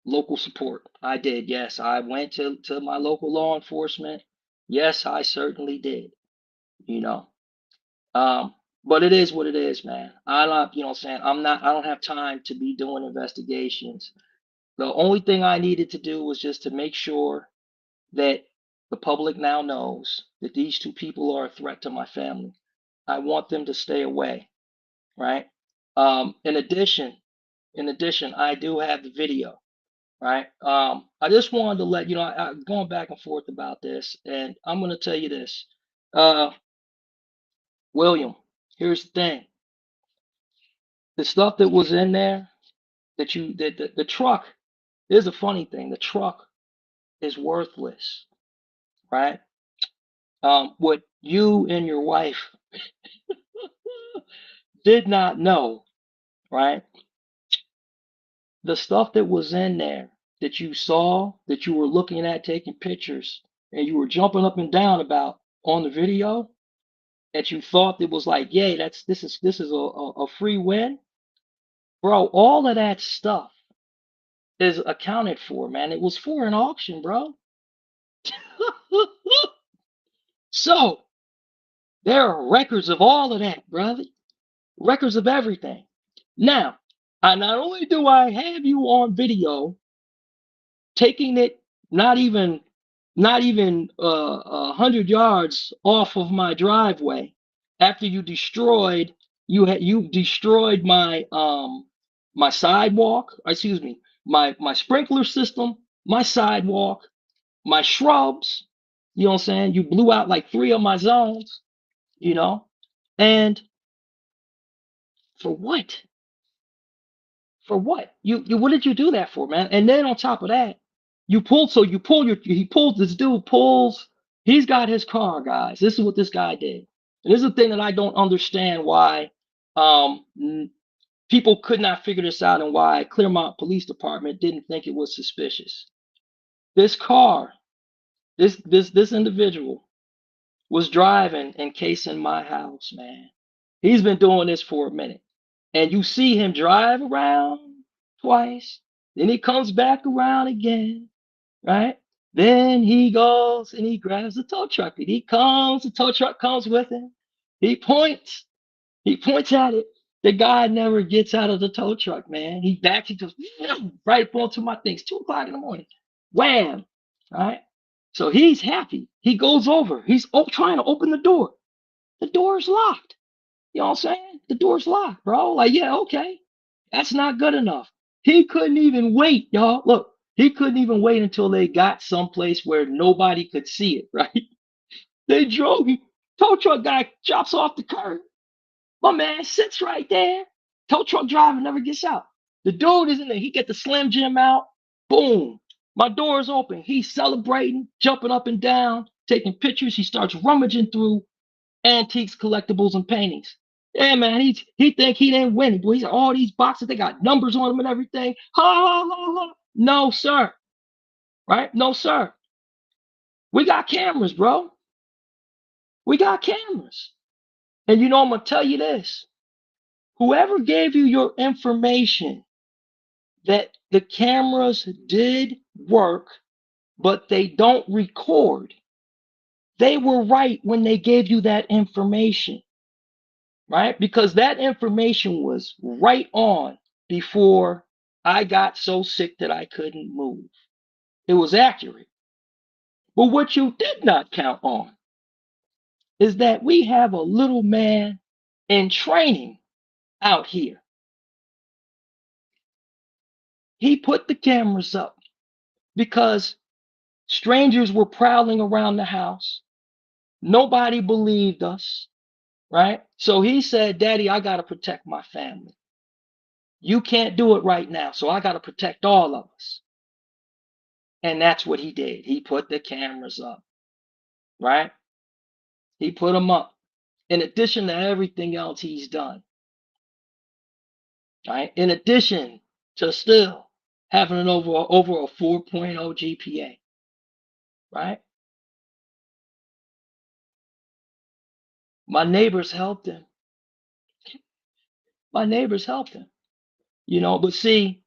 local support. I did. Yes, I went to my local law enforcement. Yes, I certainly did. You know, um, but it is what it is, man. I don't, you know what I'm saying? I don't have time to be doing investigations. The only thing I needed to do was just to make sure that the public now knows that these two people are a threat to my family. I want them to stay away, right? In addition, I do have the video, right? I just wanted to let you know, I'm going back and forth about this, and I'm going to tell you this. Uh, William, here's the thing. The stuff that was in there, the truck, here's a funny thing. The truck is worthless, right? What you and your wife did not know, right? The stuff that was in there that you saw, that you were looking at, taking pictures, and you were jumping up and down about on the video, that you thought it was like, yay, this is a free win, bro. All of that stuff is accounted for, man. It was for an auction, bro. So there are records of all of that, brother. Records of everything. Now, I not only do I have you on video taking it not even not even 100 yards off of my driveway after you destroyed my sidewalk, excuse me, my sprinkler system, my sidewalk, my shrubs. You know what I'm saying? You blew out like three of my zones, you know? And for what? For what? You what did you do that for, man? And then on top of that, you pull your he pulls this dude pulls, he's got his car, guys. This is what this guy did. And this is the thing that I don't understand why people could not figure this out and why Claremont Police Department didn't think it was suspicious. This car, this individual was driving and casing my house, man. He's been doing this for a minute. And you see him drive around twice, then he comes back around again, right? Then he goes and he grabs the tow truck. And the tow truck comes with him. He points, he points at it. The guy never gets out of the tow truck, man. He backs, he goes right up onto my things, 2 o'clock in the morning. Wham! Right? So he's happy. He goes over. He's trying to open the door. The door is locked. You know what I'm saying? The door's locked, bro. Like, yeah, okay. That's not good enough. He couldn't even wait, y'all. Look, he couldn't even wait until they got someplace where nobody could see it, right? They drove. Tow truck guy drops off the curb. My man sits right there. Tow truck driver never gets out. The dude is in there. He get the Slim Jim out. Boom. My door is open. He's celebrating, jumping up and down, taking pictures. He starts rummaging through antiques, collectibles, and paintings. Yeah, man, he think he didn't win. He's all these boxes, they got numbers on them and everything. Ha ha ha ha. No, sir. Right? No, sir. We got cameras, bro. We got cameras. And you know, I'm gonna tell you this. Whoever gave you your information that the cameras did work, but they don't record, they were right when they gave you that information, right? Because that information was right on before I got so sick that I couldn't move. It was accurate. But what you did not count on is that we have a little man in training out here. He put the cameras up because strangers were prowling around the house. Nobody believed us, right? So he said, Daddy, I got to protect my family. You can't do it right now, so I got to protect all of us. And that's what he did. He put the cameras up, right? He put them up in addition to everything else he's done, right? In addition to still having an over a 4.0 GPA, right? My neighbors helped him. My neighbors helped him, but see,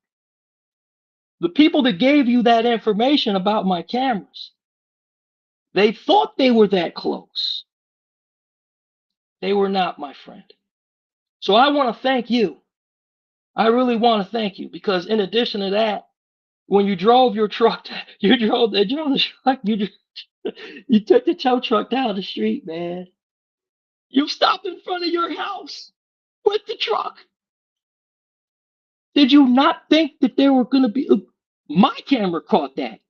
the people that gave you that information about my cameras, they thought they were that close. They were not, my friend. So I want to thank you. I really want to thank you because in addition to that, when you drove your truck, you drove the truck, you took the tow truck down the street, man. You stopped in front of your house with the truck. Did you not think that there were going to be? My camera caught that.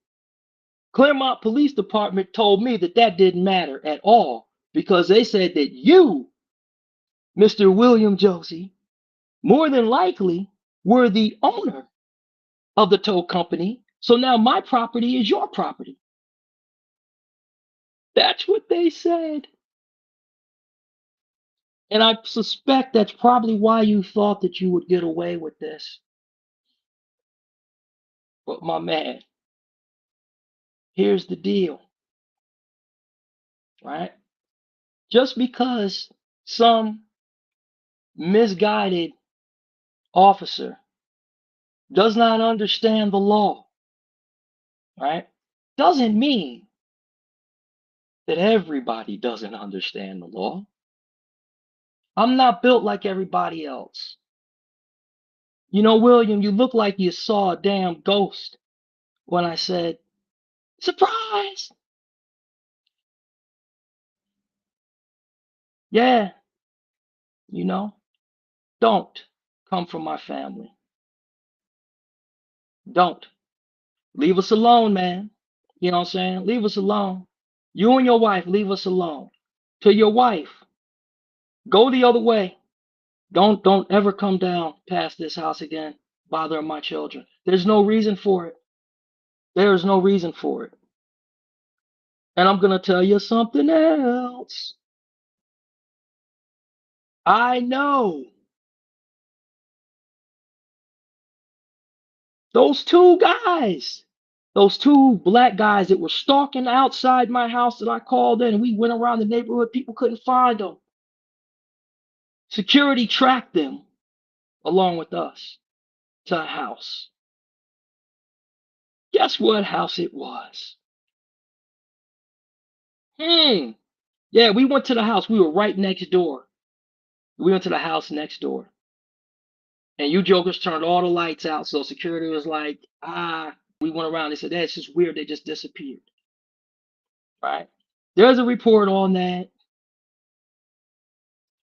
Claremont Police Department told me that that didn't matter at all because they said that you, Mr. William Josie, more than likely were the owner of the tow company. So now my property is your property. That's what they said. And I suspect that's probably why you thought that you would get away with this. But my man, here's the deal, right? Just because some misguided officer does not understand the law, right? Doesn't mean that everybody doesn't understand the law. I'm not built like everybody else. William, you look like you saw a damn ghost when I said, surprise! Yeah, don't come from my family. Don't. Leave us alone, man. You know what I'm saying? Leave us alone. You and your wife, leave us alone. To your wife, go the other way. Don't ever come down past this house again, bothering my children. There's no reason for it. There is no reason for it. And I'm gonna tell you something else. I know those two guys, those two black guys that were stalking outside my house that I called in, and we went around the neighborhood, people couldn't find them. Security tracked them along with us to a house. Guess what house it was? Yeah, we went to the house. We were right next door. We went to the house next door. And you jokers turned all the lights out. So security was like, we went around. They said, that's just weird. They just disappeared. Right? There's a report on that.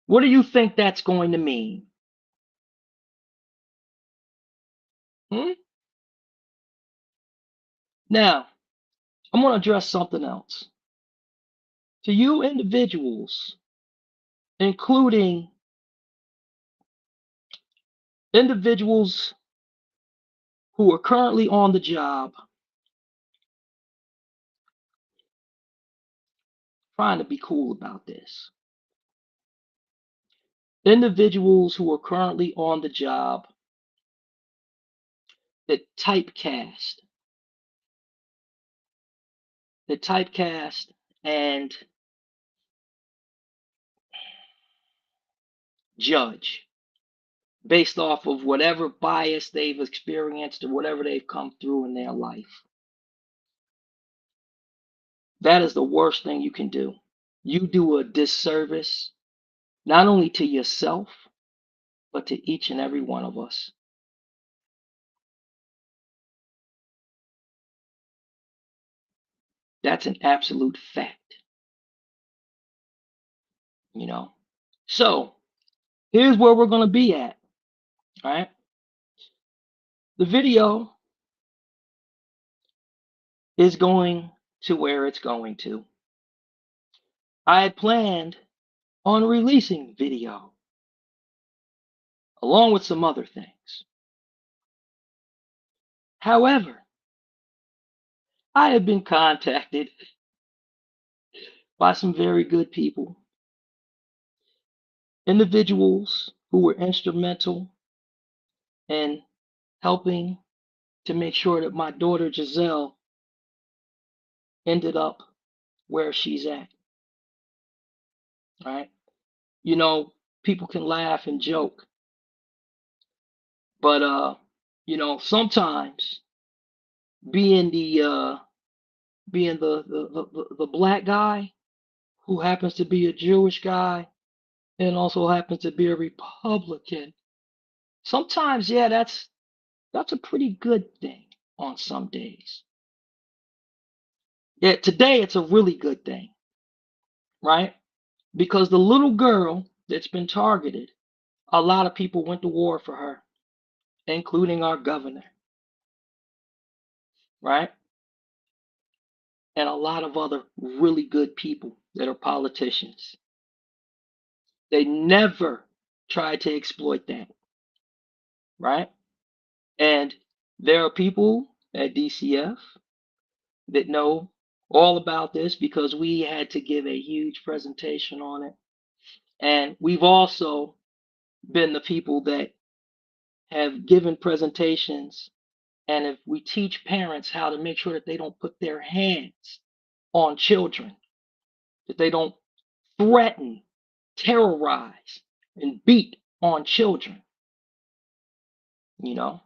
What do you think that's going to mean? Hmm? Now, I'm going to address something else. to you individuals, including individuals who are currently on the job, trying to be cool about this. Individuals who are currently on the job that typecast, that typecast and judge based off of whatever bias they've experienced or whatever they've come through in their life. That is the worst thing you can do. You do a disservice not only to yourself, but to each and every one of us. That's an absolute fact, you know. So here's where we're going to be at. All right. The video is going to where it's going to. I had planned on releasing video along with some other things. However, I have been contacted by some very good people, individuals who were instrumental in helping to make sure that my daughter Giselle ended up where she's at. Right? You know, people can laugh and joke, but sometimes being the black guy who happens to be a Jewish guy and also happens to be a Republican, sometimes, yeah, that's a pretty good thing on some days. Yeah, today it's a really good thing, right? Because the little girl that's been targeted, a lot of people went to war for her, including our governor, right? And a lot of other really good people that are politicians. They never try to exploit that, right? And there are people at DCF that know all about this because we had to give a huge presentation on it. And we've also been the people that have given presentations, and if we teach parents how to make sure that they don't put their hands on children, that they don't threaten, terrorize, and beat on children, you know.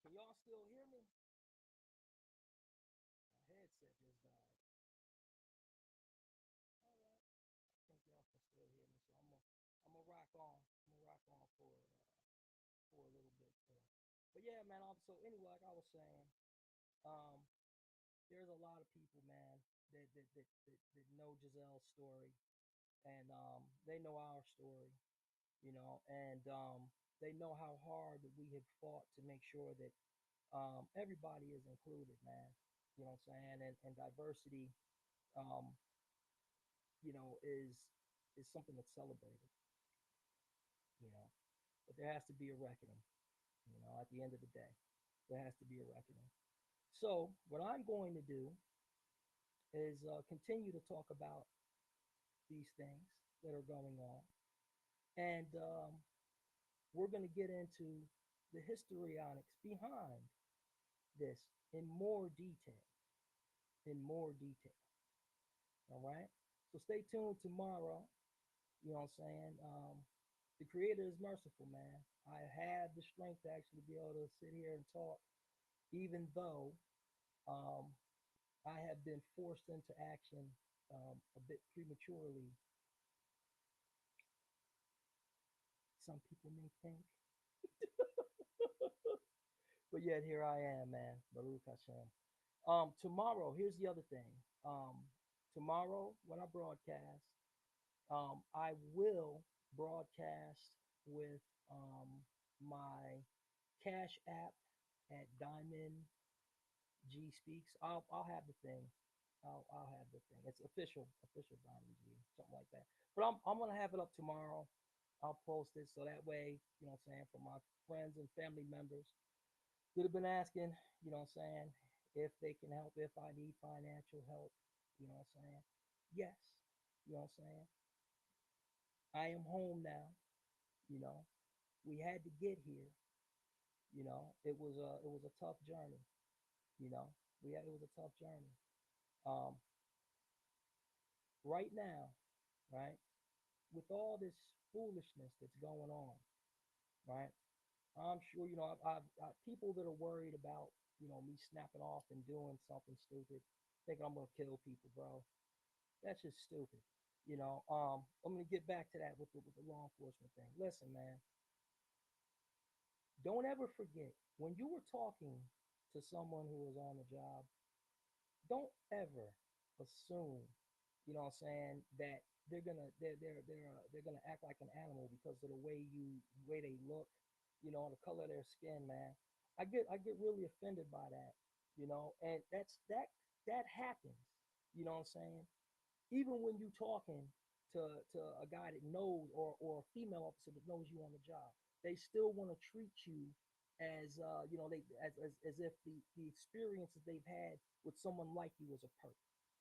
Can y'all still hear me? My headset just died. All right. I think y'all can still hear me, so I'm gonna rock on. I'm gonna rock on for a little bit. But yeah, man. So anyway, like I was saying, um, there's a lot of people, man, that know Giselle's story, and they know our story, and they know how hard that we have fought to make sure that everybody is included, man. You know what I'm saying? And diversity, um, is something that's celebrated, you know. But there has to be a reckoning, at the end of the day. There has to be a reckoning. So what I'm going to do is continue to talk about these things that are going on. And we're going to get into the histrionics behind this in more detail. In more detail. All right? So stay tuned tomorrow. You know what I'm saying? The Creator is merciful, man. I have the strength to actually be able to sit here and talk, even though um, I have been forced into action a bit prematurely, some people may think. But yet here I am, man. Baruch Hashem. Tomorrow, here's the other thing. Um, tomorrow when I broadcast, I will broadcast with my Cash App at Diamond G Speaks. I'll have the thing. I'll have the thing. It's official Diamond G, something like that. But I'm gonna have it up tomorrow. I'll post it so that way, you know what I'm saying, for my friends and family members that have been asking, you know what I'm saying, if they can help, if I need financial help, you know what I'm saying. Yes, you know what I'm saying. I am home now, you know. We had to get here, you know. It was a tough journey, you know. It was a tough journey. Um, right now, right, with all this foolishness that's going on, right? I'm sure you know I've people that are worried about me snapping off and doing something stupid, thinking I'm gonna kill people, bro. That's just stupid. I'm gonna get back to that with the law enforcement thing. Listen, man, don't ever forget when you were talking to someone who was on the job. Don't ever assume, you know what I'm saying, that they're gonna act like an animal because of the way they look, the color of their skin, man. I get really offended by that, and that happens, you know what I'm saying? Even when you talking to a guy that knows or a female officer that knows you on the job, they still want to treat you as they as if the experiences they've had with someone like you was a perk.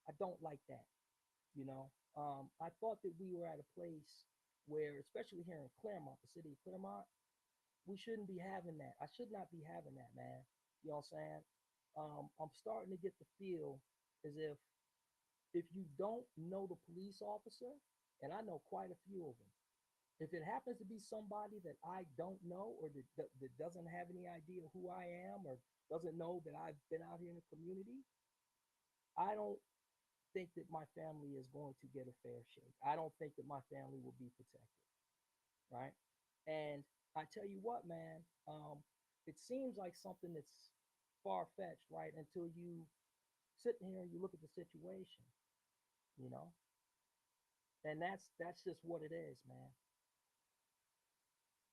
I don't like that. I thought that we were at a place where, especially here in Claremont, the city of Claremont, we shouldn't be having that. I should not be having that, man. You know what I'm saying? I'm starting to get the feel as if you don't know the police officer, and I know quite a few of them, if it happens to be somebody that I don't know or that doesn't have any idea who I am or doesn't know that I've been out here in the community, I don't think that my family is going to get a fair shake. I don't think that my family will be protected, right? And I tell you what, man, it seems like something that's far fetched, right? Until you sit here and you look at the situation, you know, and that's just what it is, man.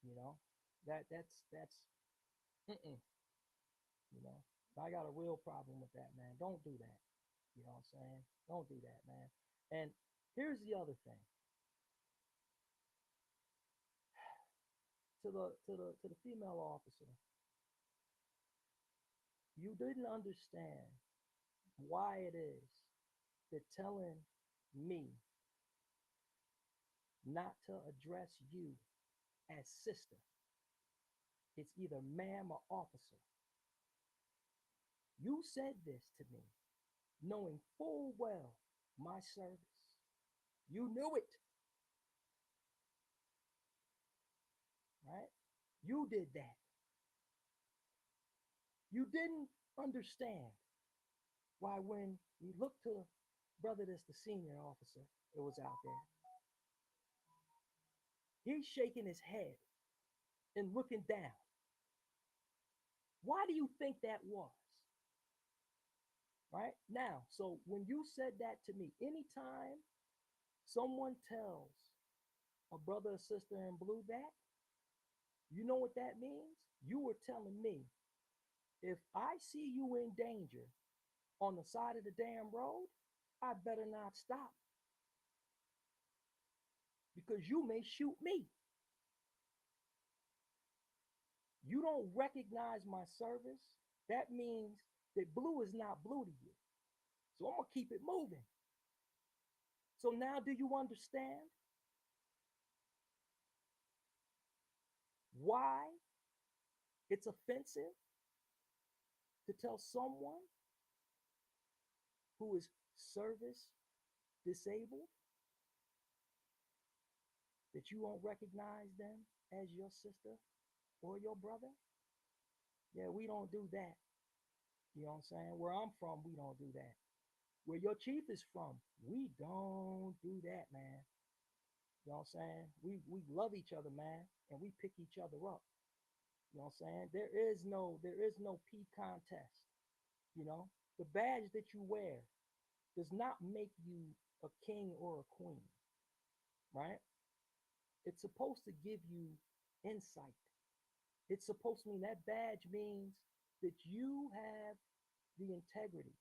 You know, that's mm-mm, you know. I got a real problem with that, man. Don't do that. You know what I'm saying? Don't do that, man. And here's the other thing. To the female officer, you didn't understand why it is that telling me not to address you as sister, it's either ma'am or officer. You said this to me knowing full well my service. You knew it, right? You did that. You didn't understand why when we looked to brother that's the senior officer that was out there, he's shaking his head and looking down. Why do you think that was? Right now, so when you said that to me, anytime someone tells a brother or sister in blue that, you know what that means? You were telling me, if I see you in danger on the side of the damn road, I better not stop because you may shoot me. You don't recognize my service, that means that blue is not blue to you. So I'm going to keep it moving. So now, do you understand why it's offensive to tell someone who is service disabled that you won't recognize them as your sister or your brother? Yeah, we don't do that. You know what I'm saying? Where I'm from, we don't do that. Where your chief is from, we don't do that, man. You know what I'm saying? We love each other, man, and we pick each other up. You know what I'm saying? There is no P contest. You know, the badge that you wear, does not make you a king or a queen, right? It's supposed to give you insight. It's supposed to mean that badge means that you have the integrity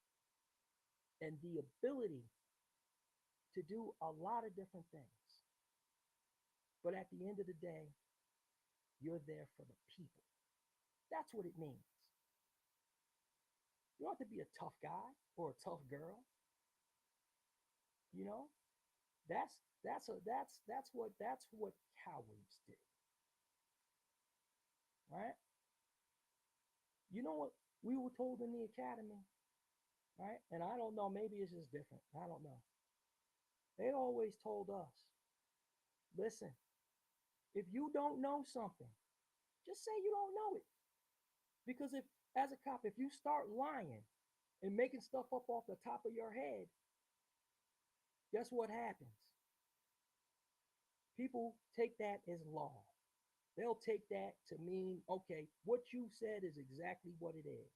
and the ability to do a lot of different things. But at the end of the day, you're there for the people. That's what it means. You don't have to be a tough guy or a tough girl. You know, that's what cowards do, right? You know what we were told in the academy, right? And I don't know, maybe it's just different. I don't know. They always told us, listen, if you don't know something, just say you don't know it. Because if, as a cop, if you start lying and making stuff up off the top of your head, guess what happens? People take that as law. They'll take that to mean, okay, what you said is exactly what it is.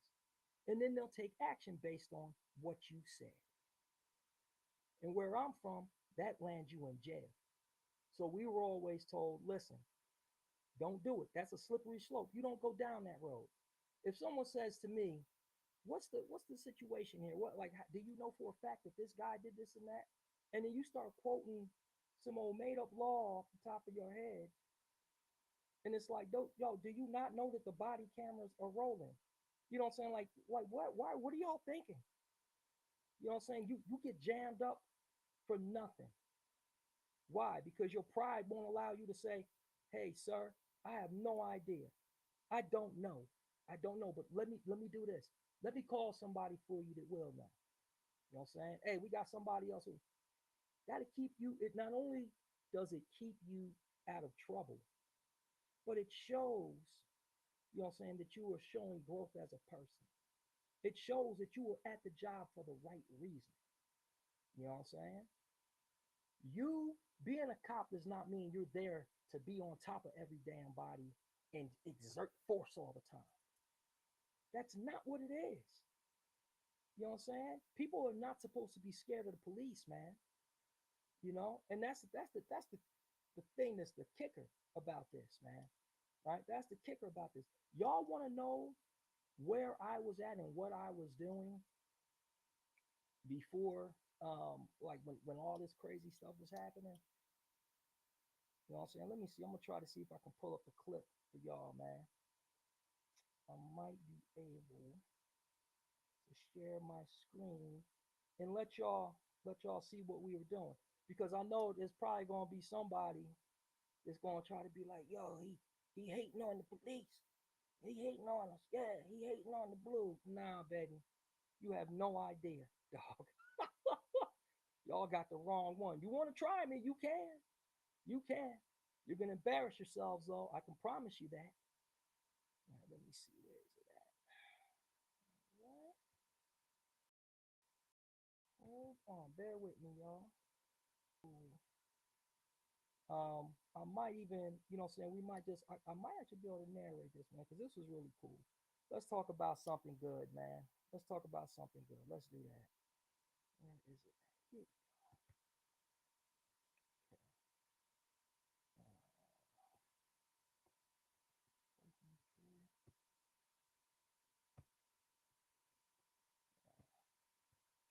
And then they'll take action based on what you said. And where I'm from, that lands you in jail. So we were always told, listen, don't do it. That's a slippery slope. You don't go down that road. If someone says to me, what's the situation here? What, like, do you know for a fact that this guy did this and that? And then you start quoting some old made up law off the top of your head, and it's like, yo, do you not know that the body cameras are rolling? You know what I'm saying? Like what? Why? What are y'all thinking? You know what I'm saying? You get jammed up for nothing. Why? Because your pride won't allow you to say, "Hey, sir, I have no idea. I don't know. I don't know, but let me do this. Let me call somebody for you that will know." You know what I'm saying? Hey, we got somebody else who that'll keep you. It not only does it keep you out of trouble, but it shows, you know what I'm saying, that you are showing growth as a person. It shows that you were at the job for the right reason. You know what I'm saying? You being a cop does not mean you're there to be on top of every damn body and exert force all the time. That's not what it is. You know what I'm saying? People are not supposed to be scared of the police, man. You know, and that's the thing that's the kicker about this, man. Right? That's the kicker about this. Y'all want to know where I was at and what I was doing before, like when all this crazy stuff was happening? You know what I'm saying? Let me see. I'm gonna try to see if I can pull up a clip for y'all, man. I might be able to share my screen and let y'all see what we were doing, because I know there's probably gonna be somebody that's gonna try to be like, yo, he hating on the police. He hating on us. Yeah, he hating on the blue. Nah, baby, you have no idea, dog. Y'all got the wrong one. You want to try me? You can. You can. You're gonna embarrass yourselves, though. I can promise you that. All right, let me see. Where is it at? What? Hold on. Bear with me, y'all. Ooh. I might even, you know what I'm saying, we might just, I might actually be able to narrate this, man, because this was really cool. Let's talk about something good, man. Let's talk about something good. Let's do that. Where is it? Here.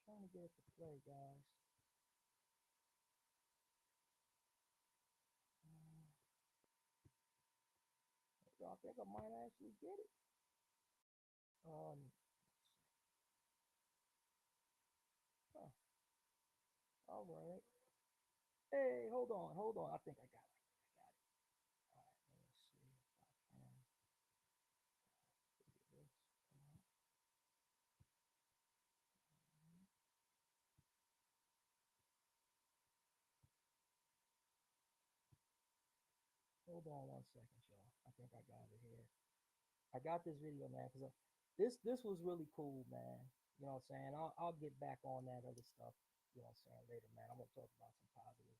Trying to get it to play, guys. I think I might actually get it. Huh. All right. Hey, hold on. I think I got it. I got it. All right, let me see if I can figure this out. Hold on 1 second, y'all. I think I got it here. I got this video, man, because this was really cool, man. You know what I'm saying? I'll get back on that other stuff, you know what I'm saying, later, man. I'm gonna talk about some positive,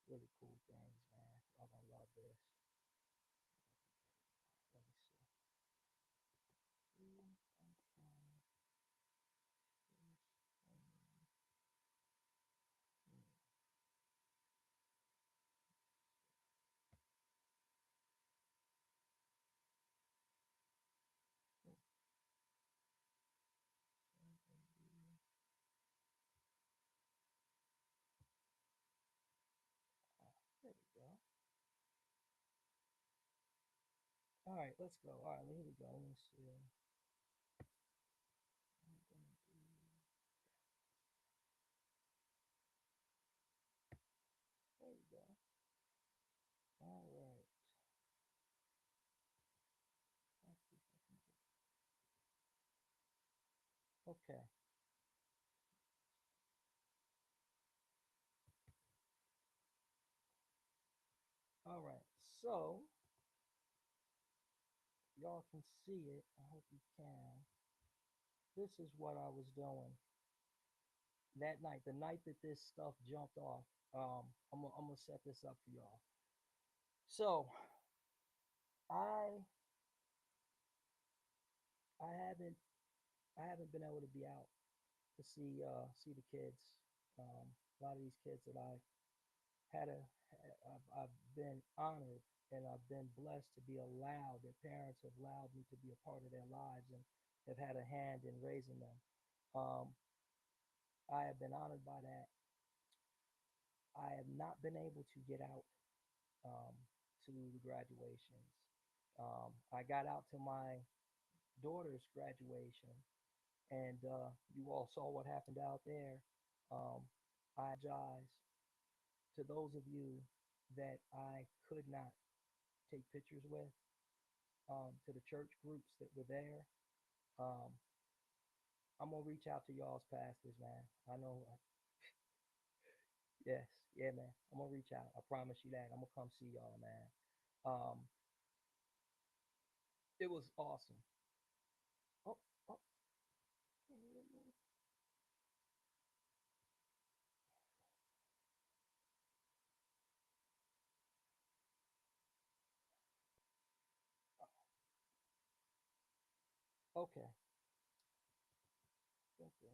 really cool things, man. Y'all gonna love this. Let me see. I'm trying. All right, let's go. All right, here we go. Let me see. There we go. All right. Let's see if I can Okay. All right. So y'all can see it. I hope you can. This is what I was doing that night. The night that this stuff jumped off. I'm gonna set this up for y'all. So I I haven't I haven't been able to be out to see the kids. A lot of these kids that I had a I've been honored and I've been blessed to be allowed. Their parents have allowed me to be a part of their lives and have had a hand in raising them. Um, I have been honored by that. I have not been able to get out um, to the graduations. I got out to my daughter's graduation, and you all saw what happened out there. Um, I apologize to those of you that I could not take pictures with, to the church groups that were there. Um, I'm gonna reach out to y'all's pastors, man. I know, yes, yeah, man. I'm gonna reach out. I promise you that. I'm gonna come see y'all, man. Um, it was awesome. Oh, oh, okay, okay. Let me see.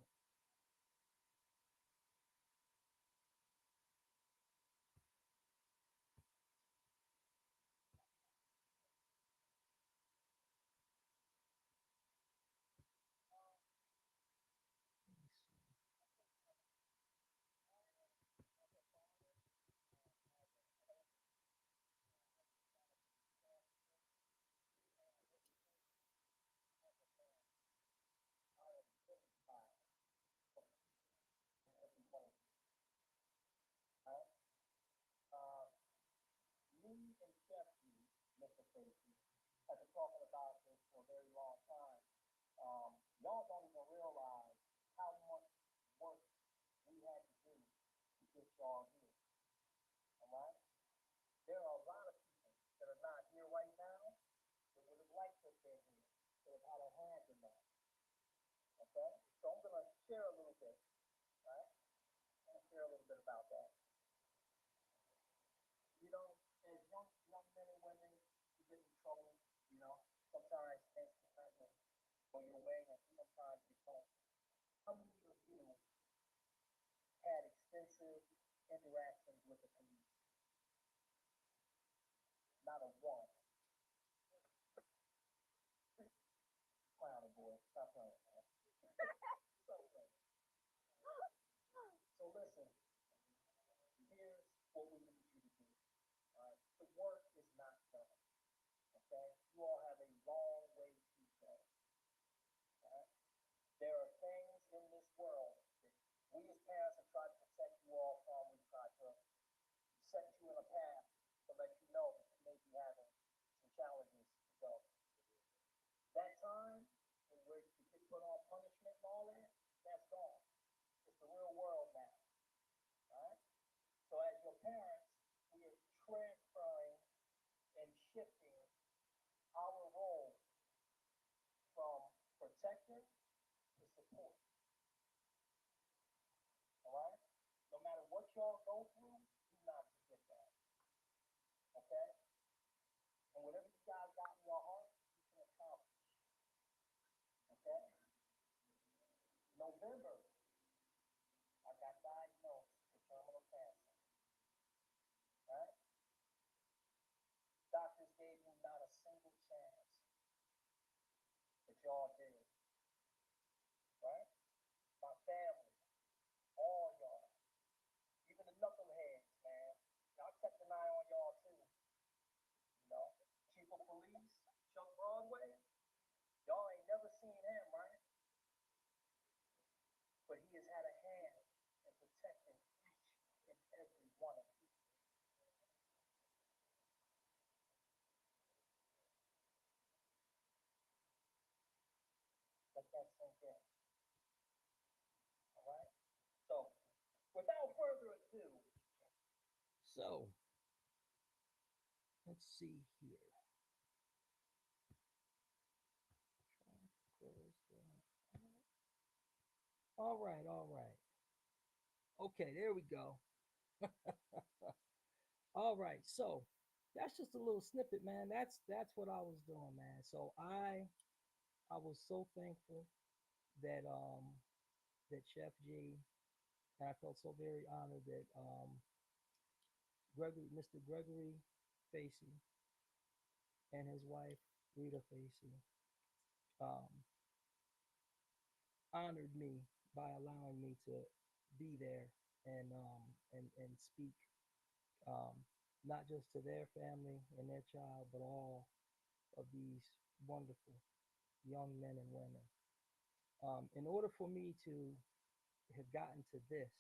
Me and Jeffrey, Mr. Tracy, have been talking about this for a very long time. Y'all don't even realize how much work we had to do to get y'all here. All right? There are a lot of people that are not here right now that would have liked to have been here, that have had a hand in that. Okay? So I'm gonna share a little bit, right? I'm gonna share a little bit about that. You know, as young men and women, you get in trouble, you know, sometimes things can happen on your way and sometimes you don't. How many of you had extensive interactions with the police? Not a one. Clowning, boy. Stop playing, man. Stop playing. So listen, here's what we need you to do. All right? The work is not done. Okay? You all have a long way to go. All right? There are things in this world that we as parents have tried to protect you all from. We've tried to set you in a path to let you know that you may be having some challenges to go. That time where you could get put on punishment and all that, that's gone. It's the real world now. All right? So as your parents, we are transferring and shifting our role from protector to support. All right? No matter what y'all go through, do not forget that. Okay? And whatever you guys got in your heart, you can accomplish. Okay? November, I got diagnosed with terminal cancer. Right? Doctors gave me not a single chance, but y'all did. Right? My family, all y'all, even the knuckleheads, man. Y'all kept an eye on y'all too. You know, chief of police, that sink in. All right. So, without further ado, so let's see here. All right, all right. Okay, there we go. All right, so that's just a little snippet, man. That's what I was doing, man. So I was so thankful that that Chef G, and I felt so very honored that Gregory, Mr. Gregory Facey, and his wife Rita Facey um, honored me by allowing me to be there and speak um, not just to their family and their child, but all of these wonderful young men and women. In order for me to have gotten to this,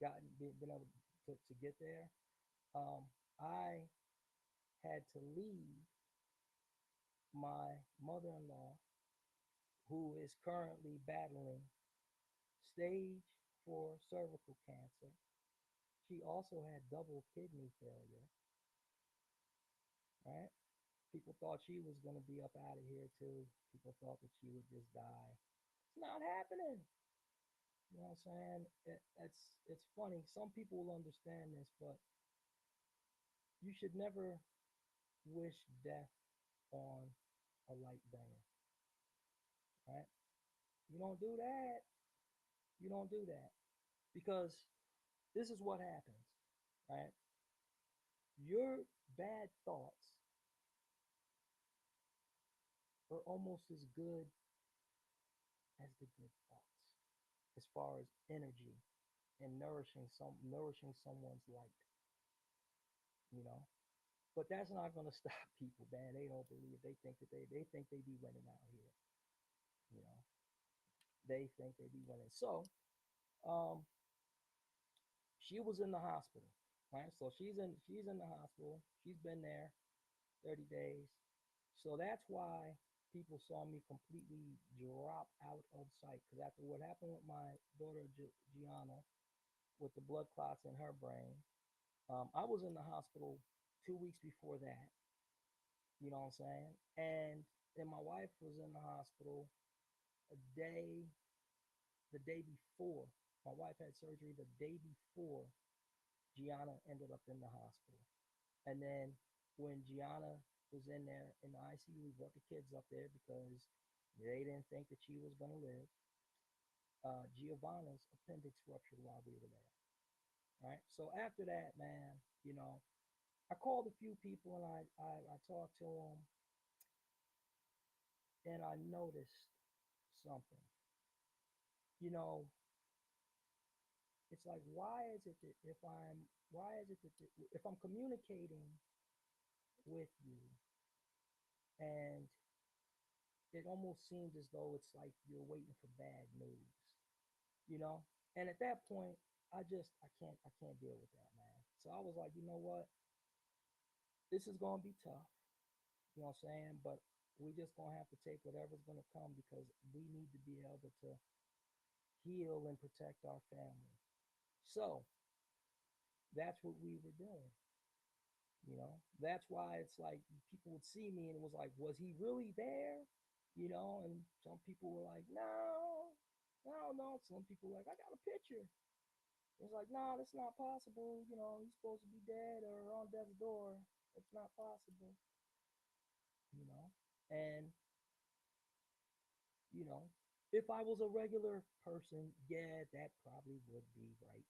been able to get there, um, I had to leave my mother-in-law, who is currently battling stage 4 cervical cancer. She also had double kidney failure, right? People thought she was going to be up out of here too. People thought that she would just die. It's not happening. You know what I'm saying? It's funny. Some people will understand this, but you should never wish death on a light bringer, right? You don't do that. You don't do that because this is what happens, right? Your bad thoughts are almost as good as the good thoughts as far as energy and nourishing someone's light, you know. But that's not gonna stop people, man. They don't believe. They think that they think they be winning out here, you know. They think they be winning. So, um, she was in the hospital, right? So she's in the hospital. She's been there 30 days. So that's why people saw me completely drop out of sight. Because after what happened with my daughter Gianna, with the blood clots in her brain, I was in the hospital 2 weeks before that. You know what I'm saying? And then my wife was in the hospital a day, the day before. My wife had surgery the day before Gianna ended up in the hospital. And then when Gianna was in there in the ICU, we brought the kids up there because they didn't think that she was going to live. Giovanna's appendix ruptured while we were there. Right. So after that, man, you know, I called a few people and I talked to them and I noticed something. You know, it's like, why is it that if I'm communicating with you and it almost seems as though it's like you're waiting for bad news, you know? And at that point, I can't deal with that, man. So I was like, you know what? This is gonna be tough, you know what I'm saying? But we just gonna have to take whatever's gonna come because we need to be able to heal and protect our family. So that's what we were doing. You know, that's why it's like people would see me and it was like, was he really there? You know, and some people were like, no, I don't know. Some people were like, I got a picture. It's like, no, that's not possible. You know, he's supposed to be dead or on death's door. It's not possible. You know, and you know, if I was a regular person, yeah, that probably would be right.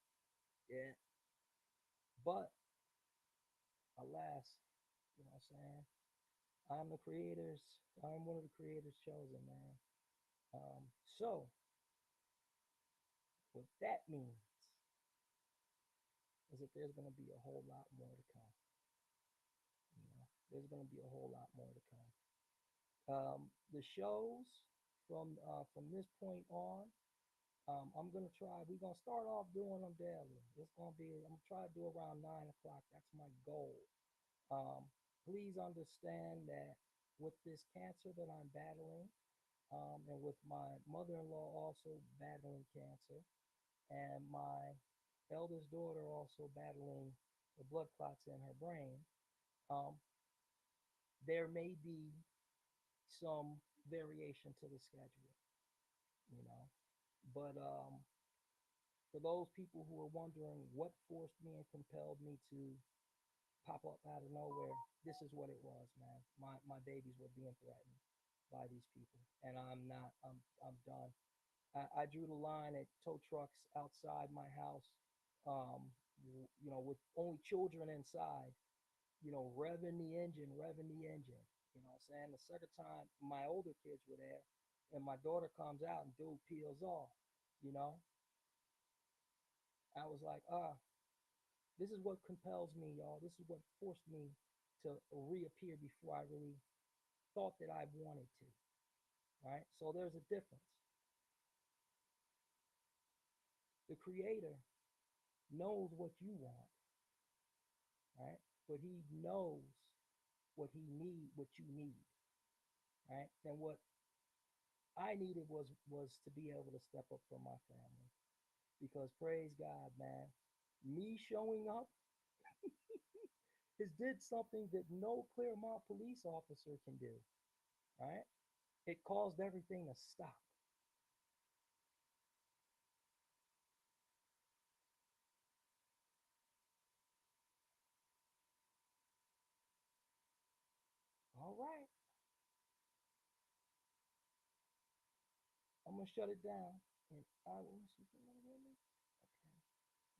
Yeah, but alas, you know what I'm saying? I'm the creators. I'm one of the creators chosen, man. So what that means is that there's going to be a whole lot more to come. You know, there's going to be a whole lot more to come. The shows from this point on, I'm gonna try. We're gonna start off doing them daily. It's gonna be. I'm gonna try to do around 9 o'clock. That's my goal. Please understand that with this cancer that I'm battling, and with my mother-in-law also battling cancer, and my eldest daughter also battling the blood clots in her brain, um, there may be some variation to the schedule, you know. But for those people who are wondering what forced me and compelled me to pop up out of nowhere, this is what it was, man. My babies were being threatened by these people, and I'm not. I'm done. I drew the line at tow trucks outside my house, um, with only children inside, revving the engine. You know what I'm saying? The second time my older kids were there and my daughter comes out and dude peels off, you know, I was like, this is what compels me, y'all. This is what forced me to reappear before I really thought that I wanted to. Right? So there's a difference. The creator knows what you want, right? But he knows what you need, right? And what I needed was to be able to step up for my family. Because praise God, man, me showing up has did something that no Claremont police officer can do, right? It caused everything to stop. All right, I'm gonna shut it down. And I will see if you want to hear me.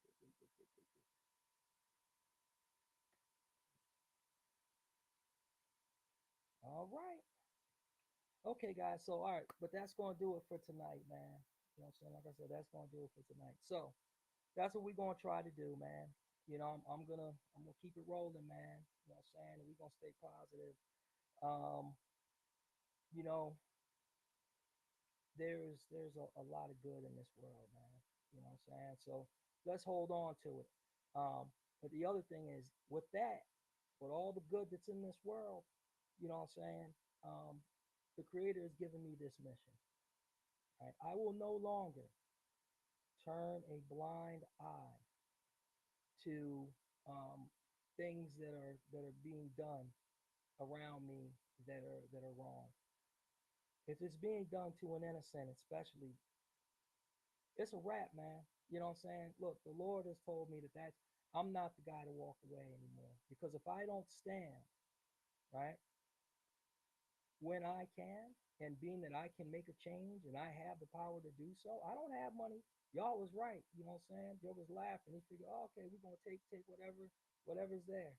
Okay. All right. Okay, guys. So all right, but that's gonna do it for tonight, man. You know what I'm saying? Like I said, that's gonna do it for tonight. So that's what we're gonna try to do, man. I'm gonna keep it rolling, man. You know what I'm saying? We're gonna stay positive. Um, you know, there's a lot of good in this world, man. You know what I'm saying? So let's hold on to it. But the other thing is with that, with all the good that's in this world, you know what I'm saying? Um, the creator has given me this mission. Right? I will no longer turn a blind eye to things that are being done around me that are wrong. If it's being done to an innocent, especially, it's a wrap, man. You know what I'm saying? Look, the Lord has told me that I'm not the guy to walk away anymore. Because if I don't stand, right, when I can, and being that I can make a change and I have the power to do so, I don't have money. Y'all was right. You know what I'm saying? Joe was laughing. He figured, oh, okay, we're gonna take whatever's there.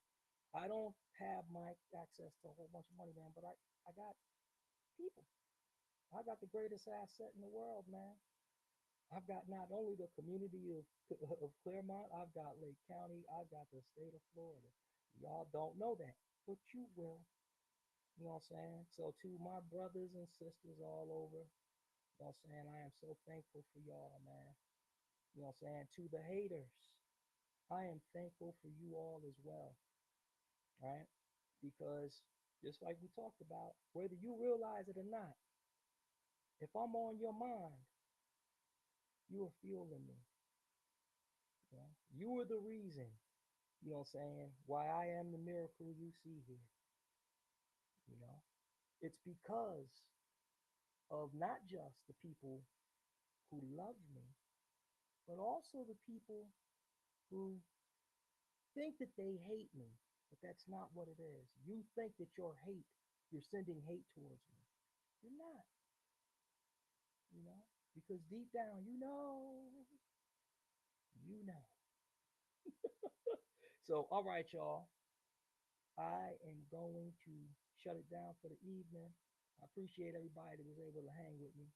I don't have my access to a whole bunch of money, man, but I got people. I got the greatest asset in the world, man. I've got not only the community of Claremont, I've got Lake County, I've got the state of Florida. Y'all don't know that, but you will. You know what I'm saying? So to my brothers and sisters all over, you know what I'm saying? I am so thankful for y'all, man. You know what I'm saying? To the haters, I am thankful for you all as well, right? Because just like we talked about, whether you realize it or not, if I'm on your mind, you are fueling me. You know? You are the reason, you know what I'm saying, why I am the miracle you see here. You know, it's because of not just the people who love me, but also the people who think that they hate me, but that's not what it is. You think that you're sending hate towards me. You're not, you know, because deep down, you know. So, all right, y'all. I am going to shut it down for the evening. I appreciate everybody that was able to hang with me.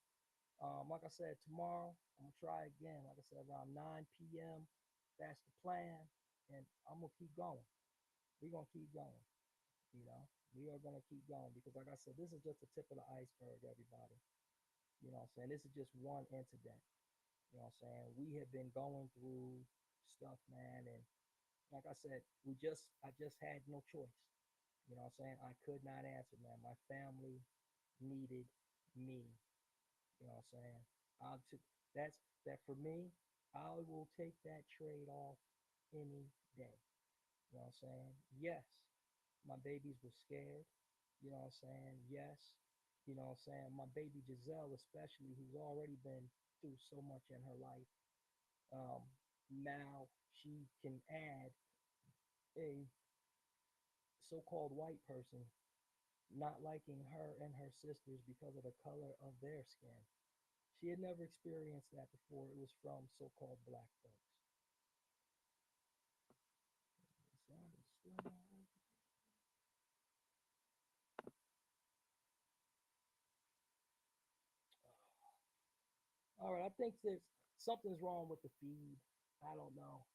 Like I said, tomorrow I'm gonna try again. Like I said, around 9 p.m. That's the plan, and I'm gonna keep going. We're gonna keep going. You know, we are gonna keep going because, like I said, this is just the tip of the iceberg, everybody. You know what I'm saying? This is just one incident. You know what I'm saying? We have been going through stuff, man, and like I said, I just had no choice. You know what I'm saying? I could not answer, man. My family needed me. You know what I'm saying? That's that for me. I will take that trade off any day. You know what I'm saying? Yes, my babies were scared. You know what I'm saying? Yes, you know what I'm saying? My baby Giselle, especially, who's already been through so much in her life, um, now she can add a so-called white person not liking her and her sisters because of the color of their skin. She had never experienced that before. It was from so-called black folks. All right, I think there's something's wrong with the feed. I don't know.